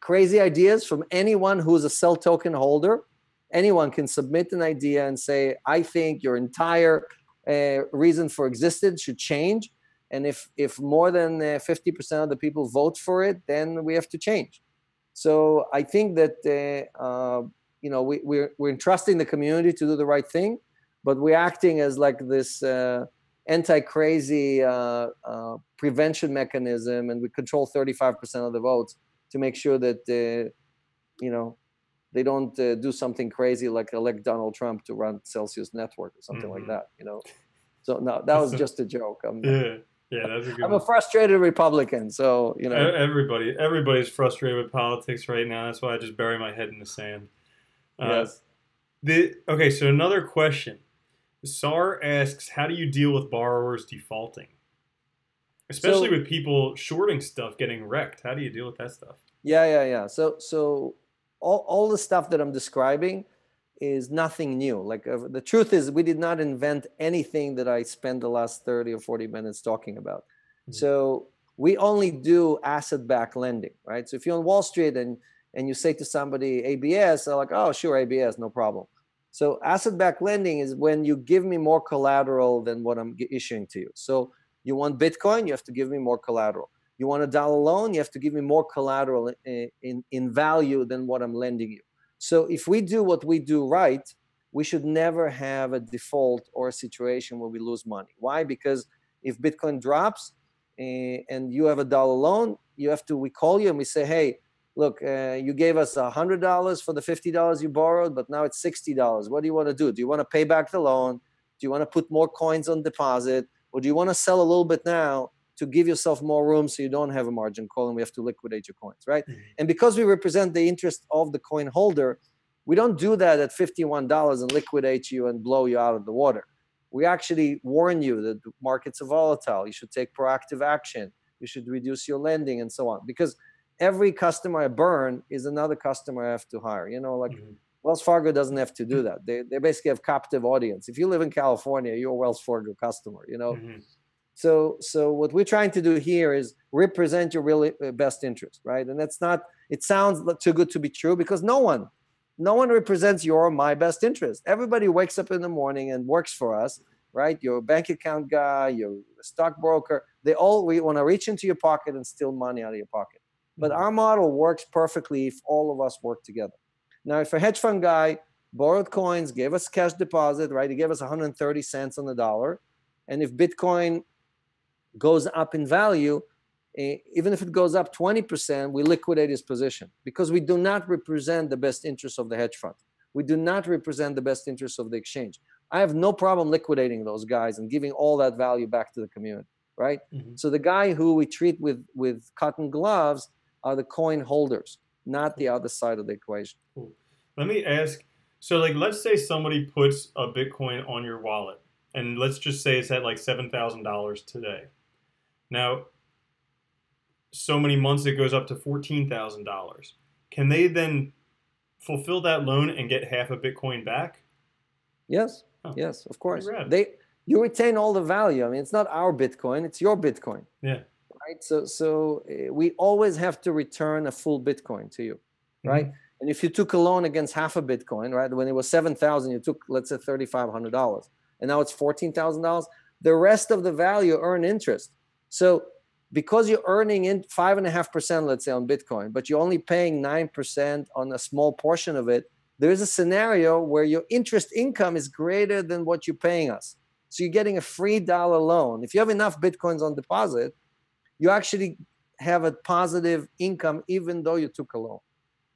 crazy ideas from anyone who's a cell token holder. Anyone can submit an idea and say, I think your entire reason for existence should change. And if more than 50% of the people vote for it, then we have to change. So I think that we're entrusting the community to do the right thing, but we're acting as like this anti-crazy prevention mechanism, and we control 35% of the votes to make sure that they don't do something crazy like elect Donald Trump to run Celsius Network or something like that. So no, that was just a joke. Yeah, that's a good I'm one. a frustrated Republican, so everybody's frustrated with politics right now. That's why I just bury my head in the sand. Yes. Okay, so another question. SAR asks, how do you deal with borrowers defaulting? Especially with people shorting stuff getting wrecked. How do you deal with that stuff? Yeah. So all the stuff that I'm describing is nothing new. Like the truth is, we did not invent anything that I spent the last 30 or 40 minutes talking about. Mm-hmm. So we only do asset-backed lending, right? So if you're on Wall Street and you say to somebody ABS, they're like, oh, sure, ABS, no problem. So asset-backed lending is when you give me more collateral than what I'm issuing to you. So you want Bitcoin, you have to give me more collateral. You want $1 loan, you have to give me more collateral in value than what I'm lending you. So if we do what we do right, we should never have a default or a situation where we lose money. Why? Because if Bitcoin drops and you have $1 loan, we call you and we say, hey, look, you gave us $100 for the $50 you borrowed, but now it's $60. What do you want to do? Do you want to pay back the loan? Do you want to put more coins on deposit? Or do you want to sell a little bit now to give yourself more room so you don't have a margin call and we have to liquidate your coins, right? Mm-hmm. And because we represent the interest of the coin holder, we don't do that at $51 and liquidate you and blow you out of the water. We actually warn you that the markets are volatile. You should take proactive action. You should reduce your lending and so on. Because every customer I burn is another customer I have to hire. Mm-hmm. Wells Fargo doesn't have to do that. They basically have captive audience. If you live in California, you're a Wells Fargo customer, Mm-hmm. So what we're trying to do here is represent your really best interest, right? And that's not, it sounds too good to be true because no one represents your or my best interest. Everybody wakes up in the morning and works for us, right? Your bank account guy, your stockbroker, we want to reach into your pocket and steal money out of your pocket. But our model works perfectly if all of us work together. Now, if a hedge fund guy borrowed coins, gave us cash deposit, right? He gave us 130 cents on the dollar. And if Bitcoin goes up in value, even if it goes up 20%, we liquidate his position because we do not represent the best interest of the hedge fund. We do not represent the best interest of the exchange. I have no problem liquidating those guys and giving all that value back to the community, right? Mm-hmm. So the guy who we treat with cotton gloves are the coin holders, not the other side of the equation. Cool. Let me ask, so let's say somebody puts a Bitcoin on your wallet, and let's just say it's at like $7,000 today. Now, so many months it goes up to $14,000. Can they then fulfill that loan and get half a Bitcoin back? Yes, yes, of course. You retain all the value. I mean, it's not our Bitcoin, it's your Bitcoin. Yeah. Right? So we always have to return a full Bitcoin to you, right? Mm-hmm. And if you took a loan against half a Bitcoin, right, when it was $7,000, you took, let's say, $3,500, and now it's $14,000, the rest of the value earn interest. So because you're earning in 5.5%, let's say, on Bitcoin, but you're only paying 9% on a small portion of it, there is a scenario where your interest income is greater than what you're paying us. So you're getting a free dollar loan. If you have enough Bitcoins on deposit, you actually have a positive income even though you took a loan.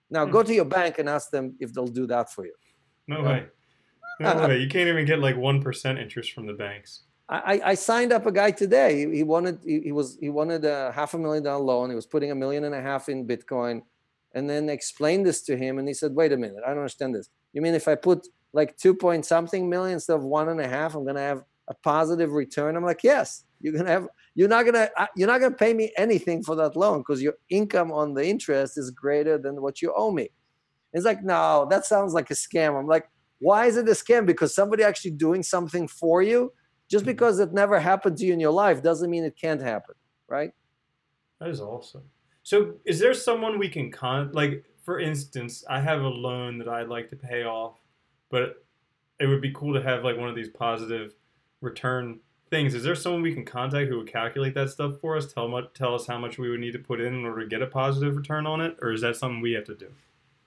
Now, go to your bank and ask them if they'll do that for you. No way. No way. You can't even get like 1% interest from the banks. I signed up a guy today. He wanted a $500,000 loan. He was putting $1.5 million in Bitcoin, and then explained this to him, and he said, wait a minute, I don't understand this. You mean if I put like 2 point something million instead of 1.5, I'm gonna have a positive return? I'm like, yes, you're not gonna pay me anything for that loan because your income on the interest is greater than what you owe me. It's like, no, that sounds like a scam. I'm like, why is it a scam? Because somebody actually doing something for you. Just because it never happened to you in your life doesn't mean it can't happen, right? That is awesome. So, is there someone we can like, for instance, I have a loan that I'd like to pay off, but it would be cool to have like one of these positive return things. Is there someone we can contact who would calculate that stuff for us, tell us how much we would need to put in order to get a positive return on it, or is that something we have to do?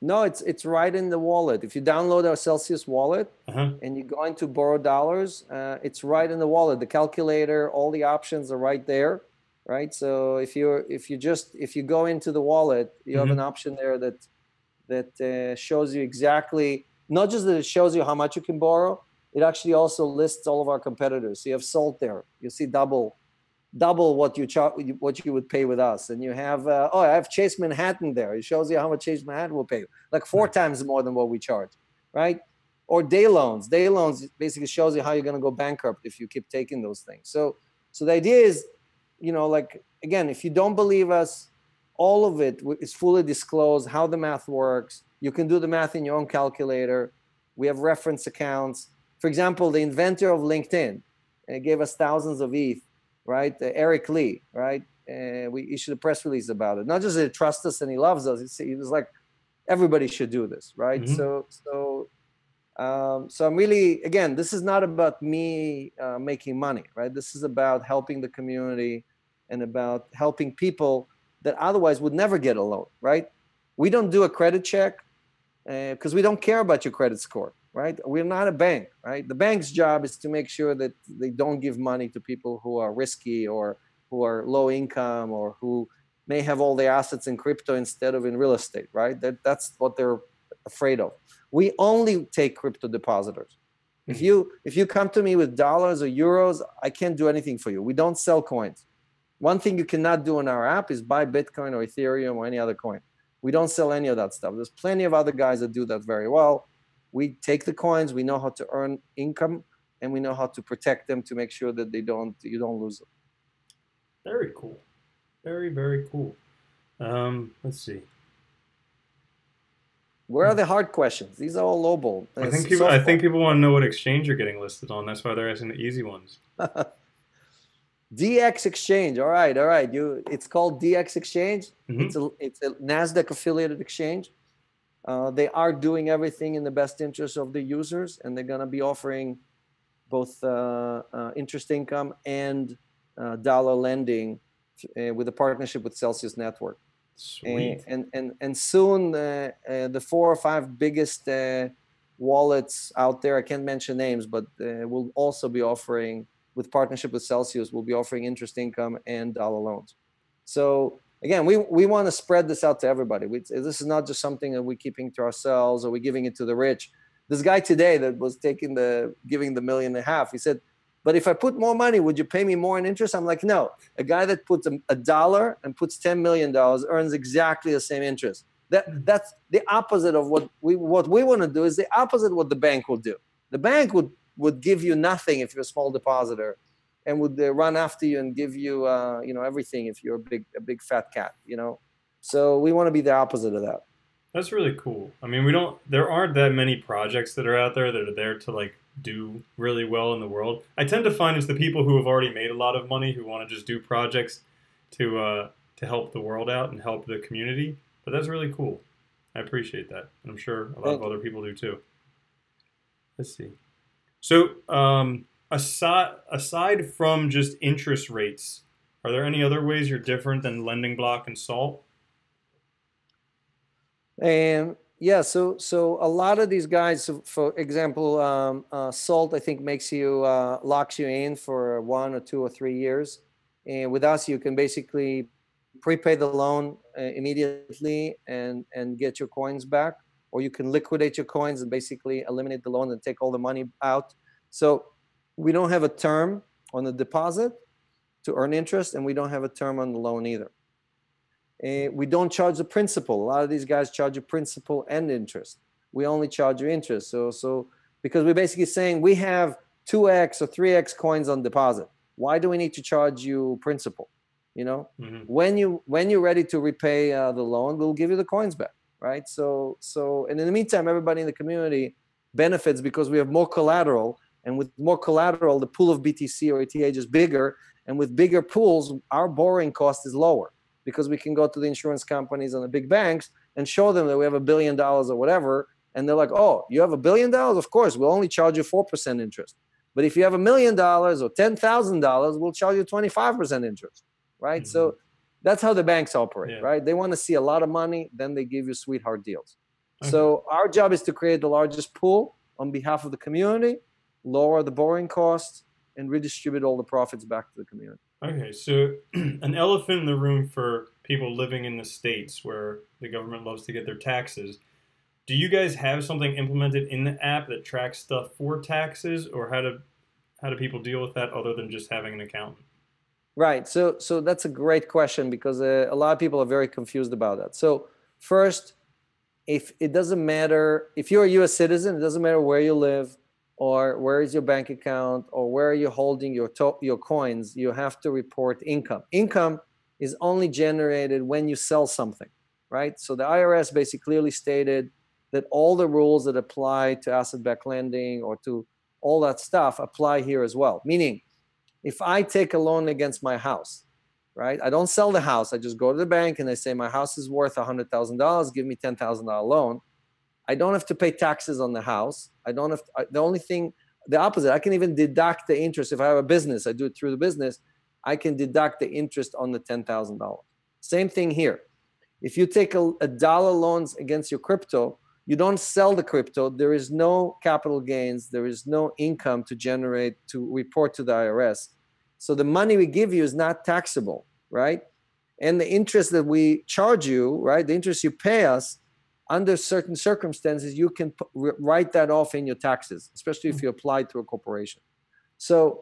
No, it's right in the wallet. If you download our Celsius wallet and you go into borrow dollars, it's right in the wallet. The calculator, all the options are right there, right? So if you go into the wallet, you have an option there that shows you exactly, not just that it shows you how much you can borrow, it actually also lists all of our competitors. So you have Salt there. You see double what you would pay with us, and you have I have Chase Manhattan there. It shows you how much Chase Manhattan will pay you, like 4 times more than what we charge, right? Or day loans basically shows you how you're going to go bankrupt if you keep taking those things. So the idea is, like, again, if you don't believe us, all of it is fully disclosed, how the math works. You can do the math in your own calculator. We have reference accounts. For example, the inventor of LinkedIn gave us thousands of ETH, right? Eric Lee, right? We issued a press release about it. Not just that he trusts us and he loves us. He was like, everybody should do this, right? So I'm really, again, this is not about me making money, right? This is about helping the community and about helping people that otherwise would never get a loan, right? We don't do a credit check because we don't care about your credit score, right? We're not a bank, right? The bank's job is to make sure that they don't give money to people who are risky or who are low income or who may have all their assets in crypto instead of in real estate, right? That's what they're afraid of. We only take crypto depositors. If you come to me with dollars or euros, I can't do anything for you. We don't sell coins. One thing you cannot do in our app is buy Bitcoin or Ethereum or any other coin. We don't sell any of that stuff. There's plenty of other guys that do that very well. We take the coins, we know how to earn income, and we know how to protect them to make sure that you don't lose them. Very cool. Very, very cool. Let's see. Where are the hard questions? These are all lowball. I think people want to know what exchange you're getting listed on. That's why they're asking the easy ones. DX Exchange. All right. It's called DX Exchange. It's a NASDAQ affiliated exchange. They are doing everything in the best interest of the users, and they're going to be offering both interest income and dollar lending with a partnership with Celsius Network. Sweet. And soon the 4 or 5 biggest wallets out there, I can't mention names, but will also be offering, with partnership with Celsius, will be offering interest income and dollar loans. So again, we want to spread this out to everybody. This is not just something that we're keeping to ourselves or we're giving it to the rich. This guy today that was giving the $1.5 million, he said, but if I put more money, would you pay me more in interest? I'm like, no. A guy that puts $1 and puts $10 million earns exactly the same interest. That's the opposite of what we want to do. Is the opposite of what the bank will do. The bank would give you nothing if you're a small depositor, and would run after you and give you everything if you're a big fat cat. So we want to be the opposite of that. That's really cool. I mean, there aren't that many projects that are out there that are there to like do really well in the world. I tend to find it's the people who have already made a lot of money who want to just do projects to help the world out and help the community. But that's really cool. I appreciate that. And I'm sure a lot of other people do too. Let's see. So aside from just interest rates, are there any other ways you're different than Lending Block and Salt? Yeah, so a lot of these guys, for example, Salt, I think locks you in for 1 or 2 or 3 years. And with us, you can basically prepay the loan immediately and get your coins back, or you can liquidate your coins and basically eliminate the loan and take all the money out. So we don't have a term on the deposit to earn interest, and we don't have a term on the loan either. We don't charge the principal. A lot of these guys charge you principal and interest. We only charge you interest. So because we're basically saying we have 2x or 3x coins on deposit. Why do we need to charge you principal? You know, when you're ready to repay the loan, we'll give you the coins back, right? So and in the meantime, everybody in the community benefits because we have more collateral, and with more collateral, the pool of BTC or ETH is bigger, and with bigger pools, our borrowing cost is lower because we can go to the insurance companies and the big banks and show them that we have $1 billion or whatever, and they're like, "Oh, you have $1 billion? Of course, we'll only charge you 4% interest. But if you have $1 million or $10,000, we'll charge you 25% interest." Right? So that's how the banks operate, right? They want to see a lot of money, then they give you sweetheart deals. So our job is to create the largest pool on behalf of the community, lower the borrowing costs, and redistribute all the profits back to the community. Okay, so an elephant in the room for people living in the States where the government loves to get their taxes. Do you guys have something implemented in the app that tracks stuff for taxes, or how do people deal with that other than just having an accountant? Right. So that's a great question because a lot of people are very confused about that. So first, if it doesn't matter, if you're a U.S. citizen, it doesn't matter where you live or where is your bank account or where are you holding your coins, you have to report income. Income is only generated when you sell something, right? So the IRS basically clearly stated that all the rules that apply to asset-backed lending or to all that stuff apply here as well. Meaning, if I take a loan against my house, right? I don't sell the house. I just go to the bank and I say, my house is worth $100,000. Give me $10,000 loan. I don't have to pay taxes on the house. I don't have to, the only thing, the opposite, I can even deduct the interest. If I have a business, I do it through the business. I can deduct the interest on the $10,000. Same thing here. If you take a dollar loans against your crypto, you don't sell the crypto. There is no capital gains. There is no income to generate to report to the IRS. So the money we give you is not taxable, right? And the interest that we charge you, right? The interest you pay us, under certain circumstances, you can write that off in your taxes, especially if you apply to a corporation. So,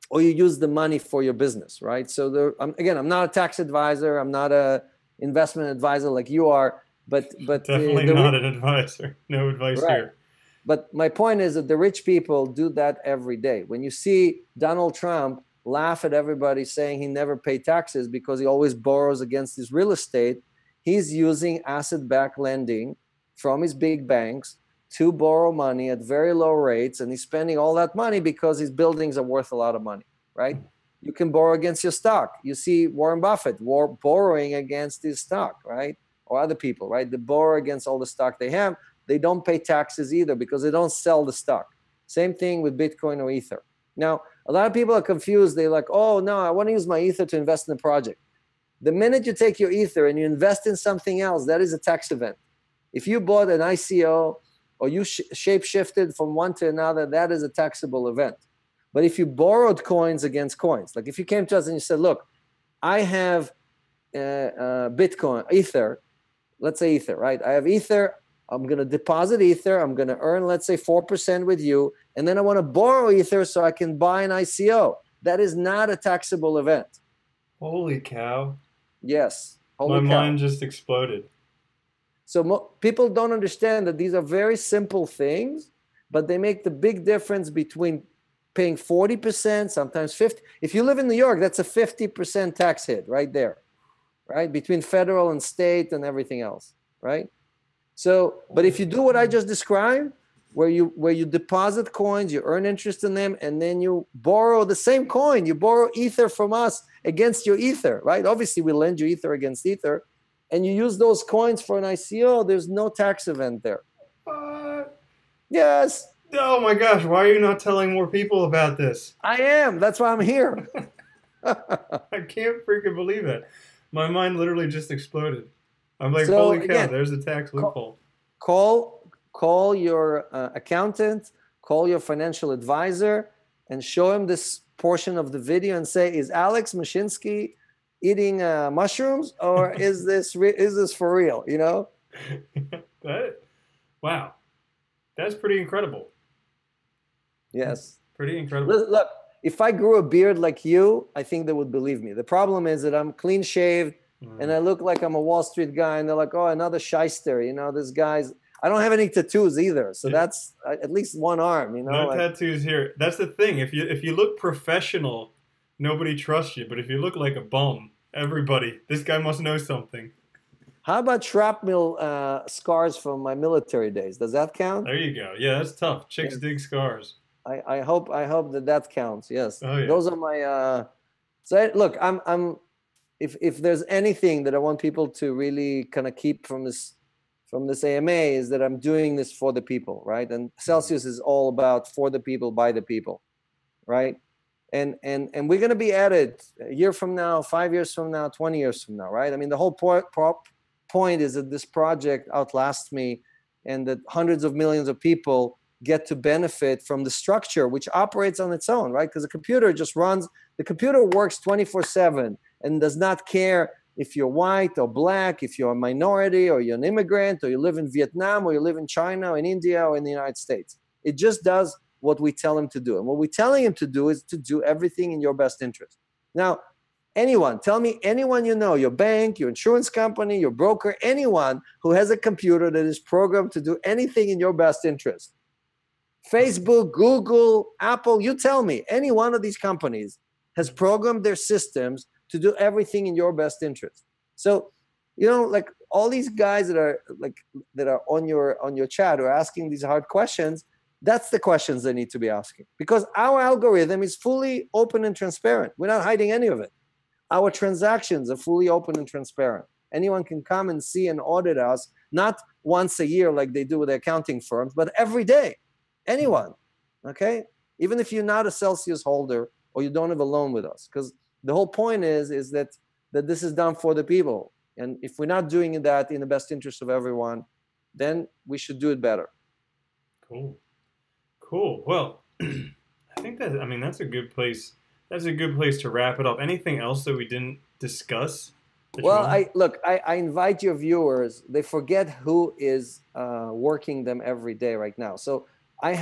or you use the money for your business, right? So again, I'm not a tax advisor. I'm not a investment advisor like you are. But definitely not an advisor. No advice here. But my point is that the rich people do that every day. When you see Donald Trump laugh at everybody saying he never paid taxes because he always borrows against his real estate, he's using asset-backed lending from his big banks to borrow money at very low rates, and he's spending all that money because his buildings are worth a lot of money, right? You can borrow against your stock. You see Warren Buffett borrowing against his stock, right? Or other people, right? They borrow against all the stock they have. They don't pay taxes either because they don't sell the stock. Same thing with Bitcoin or Ether. Now, a lot of people are confused. They're like, oh, no, I want to use my Ether to invest in a project. The minute you take your Ether and you invest in something else, that is a tax event. If you bought an ICO or you shape-shifted from one to another, that is a taxable event. But if you borrowed coins against coins, like if you came to us and you said, look, I have Bitcoin, Ether, let's say Ether, right? I have Ether. I'm going to deposit Ether. I'm going to earn, let's say, 4% with you. And then I want to borrow Ether so I can buy an ICO. That is not a taxable event. Holy cow. Yes. My mind just exploded. So people don't understand that these are very simple things, but they make the big difference between paying 40%, sometimes 50%. If you live in New York, that's a 50% tax hit right there, right? Between federal and state and everything else, right? So, but if you do what I just described, where you deposit coins, you earn interest in them, and then you borrow the same coin, you borrow Ether from us against your Ether, right? Obviously, we lend you Ether against Ether, and you use those coins for an ICO, there's no tax event there. Yes. Oh my gosh, why are you not telling more people about this? I am. That's why I'm here. I can't freaking believe it. My mind literally just exploded. I'm like, holy cow, again, there's a tax loophole. Call your accountant, call your financial advisor, and show him this portion of the video and say, is Alex Mashinsky eating mushrooms, or is this for real? You know? Wow. That's pretty incredible. Yes. Pretty incredible. Look, if I grew a beard like you, I think they would believe me. The problem is that I'm clean shaved. and I look like I'm a Wall Street guy, and they're like, oh, another shyster, you know, this guy's, I don't have any tattoos either. So that's at least one arm, you know. No like, tattoos here. That's the thing. If you look professional, nobody trusts you. But if you look like a bum, everybody, this guy must know something. How about shrapnel scars from my military days? Does that count? There you go. Yeah, that's tough. Chicks Yes. dig scars. I hope that counts. Yes. Oh yeah. Those are my look, if there's anything that I want people to really kind of keep from this AMA is that I'm doing this for the people, right? And Celsius is all about for the people, by the people, right? And we're going to be at it a year from now, 5 years from now, 20 years from now, right? I mean, the whole point is that this project outlasts me, and that hundreds of millions of people get to benefit from the structure which operates on its own, right? Because the computer works 24/7 and does not care if you're white or black, if you're a minority or you're an immigrant, or you live in Vietnam, or you live in China or in India or in the United States. It just does what we tell him to do. And what we're telling him to do is to do everything in your best interest. Now, tell me anyone you know, your bank, your insurance company, your broker, anyone who has a computer that is programmed to do anything in your best interest. Facebook, Google, Apple, you tell me, any one of these companies has programmed their systems to do everything in your best interest. So, you know, like all these guys that are on your chat are asking these hard questions, that's the questions they need to be asking, because our algorithm is fully open and transparent. We're not hiding any of it. Our transactions are fully open and transparent. Anyone can come and see and audit us, not once a year like they do with the accounting firms, but every day. Anyone, okay? Even if you're not a Celsius holder or you don't have a loan with us, because the whole point is that this is done for the people. And if we're not doing that in the best interest of everyone, then we should do it better. Cool. Well, I think that's a good place. That's a good place to wrap it up. Anything else that we didn't discuss? Well, I invite your viewers. They forget who is working them every day right now. So I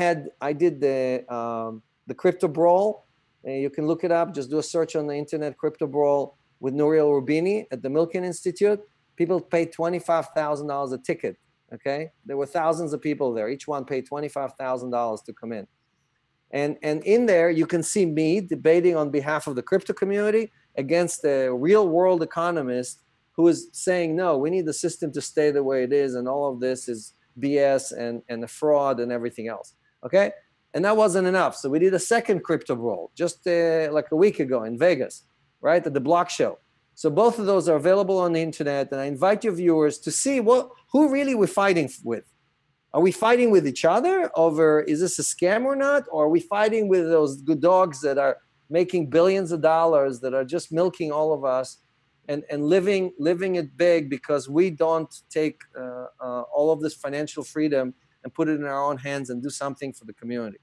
did the crypto brawl. You can look it up. Just do a search on the internet, crypto brawl with Nouriel Rubini at the Milken Institute. People paid $25,000 a ticket. Okay, there were thousands of people there. Each one paid $25,000 to come in. And in there, you can see me debating on behalf of the crypto community against a real world economist who is saying, no, we need the system to stay the way it is, and all of this is BS and a fraud and everything else. Okay, and that wasn't enough. So we did a second crypto brawl just like a week ago in Vegas, right, at the Block Show. So both of those are available on the internet, and I invite your viewers to see who really we're fighting with. Are we fighting with each other over, is this a scam or not? Or are we fighting with those good dogs that are making billions of dollars, that are just milking all of us and living it big because we don't take all of this financial freedom and put it in our own hands and do something for the community?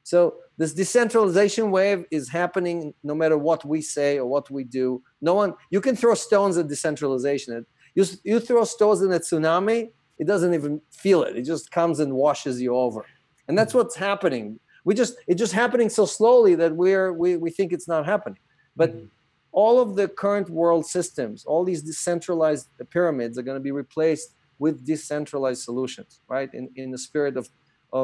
So this decentralization wave is happening no matter what we say or what we do. You can throw stones at decentralization. You throw stones in a tsunami, it doesn't even feel it. It just comes and washes you over. And that's what's happening. It's just happening so slowly that we think it's not happening. But all of the current world systems, all these decentralized pyramids are going to be replaced with decentralized solutions, right? In the spirit of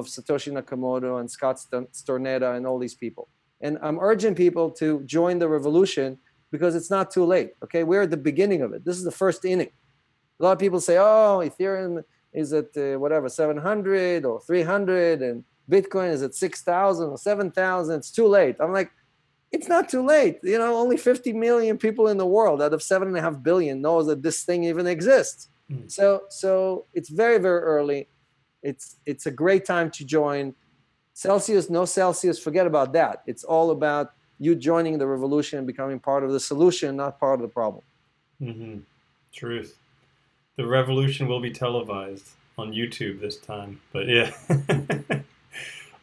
Satoshi Nakamoto and Scott Stornetta and all these people. And I'm urging people to join the revolution because it's not too late, okay? We're at the beginning of it. This is the first inning. A lot of people say, oh, Ethereum is at 700 or 300 and Bitcoin is at 6,000 or 7,000. It's too late. I'm like, it's not too late. You know, only 50 million people in the world out of 7.5 billion knows that this thing even exists. So it's very, very early. It's a great time to join. Celsius, no Celsius, forget about that. It's all about you joining the revolution and becoming part of the solution, not part of the problem. Truth. The revolution will be televised on YouTube this time. But yeah.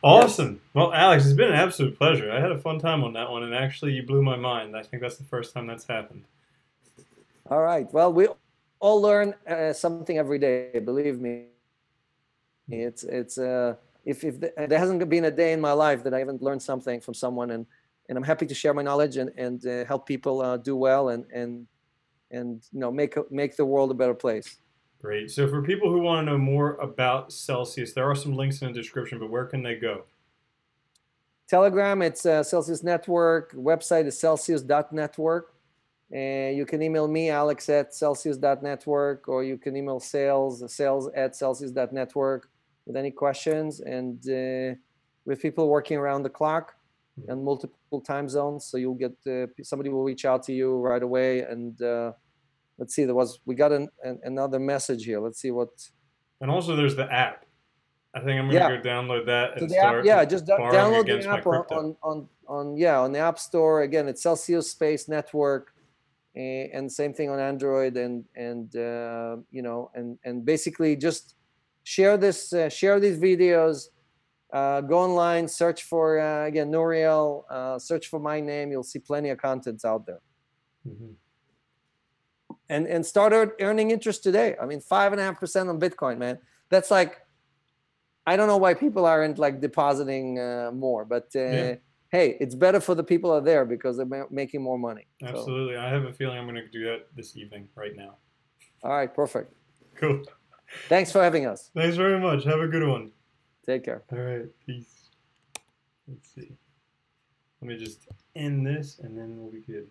Awesome. Yes. Well, Alex, it's been an absolute pleasure. I had a fun time on that one, and actually you blew my mind. I think that's the first time that's happened. All right. Well, we all learn something every day, believe me. If there hasn't been a day in my life that I haven't learned something from someone, and I'm happy to share my knowledge and help people do well and make the world a better place. Great. So for people who want to know more about Celsius, there are some links in the description, but where can they go? Telegram, it's Celsius Network. Website is celsius.network. And you can email me, Alex at celsius.network, or you can email sales at celsius.network with any questions. And with people working around the clock and multiple time zones, so you'll get somebody will reach out to you right away. And let's see, we got another message here. Let's see what. And also, there's the app. I think I'm gonna go download that and start. Just download the app on the App Store. Again, it's Celsius Space Network, and same thing on Android. And basically just share these videos. Go online, search for again Nuriel. Search for my name. You'll see plenty of contents out there. And start earning interest today. I mean, 5.5% on Bitcoin, man. That's like, I don't know why people aren't like depositing more, but hey, it's better for the people out there because they're making more money. Absolutely. So, I have a feeling I'm going to do that this evening, right now. All right, perfect. Cool. Thanks for having us. Thanks very much. Have a good one. Take care. All right, peace. Let's see. Let me just end this and then we'll be good.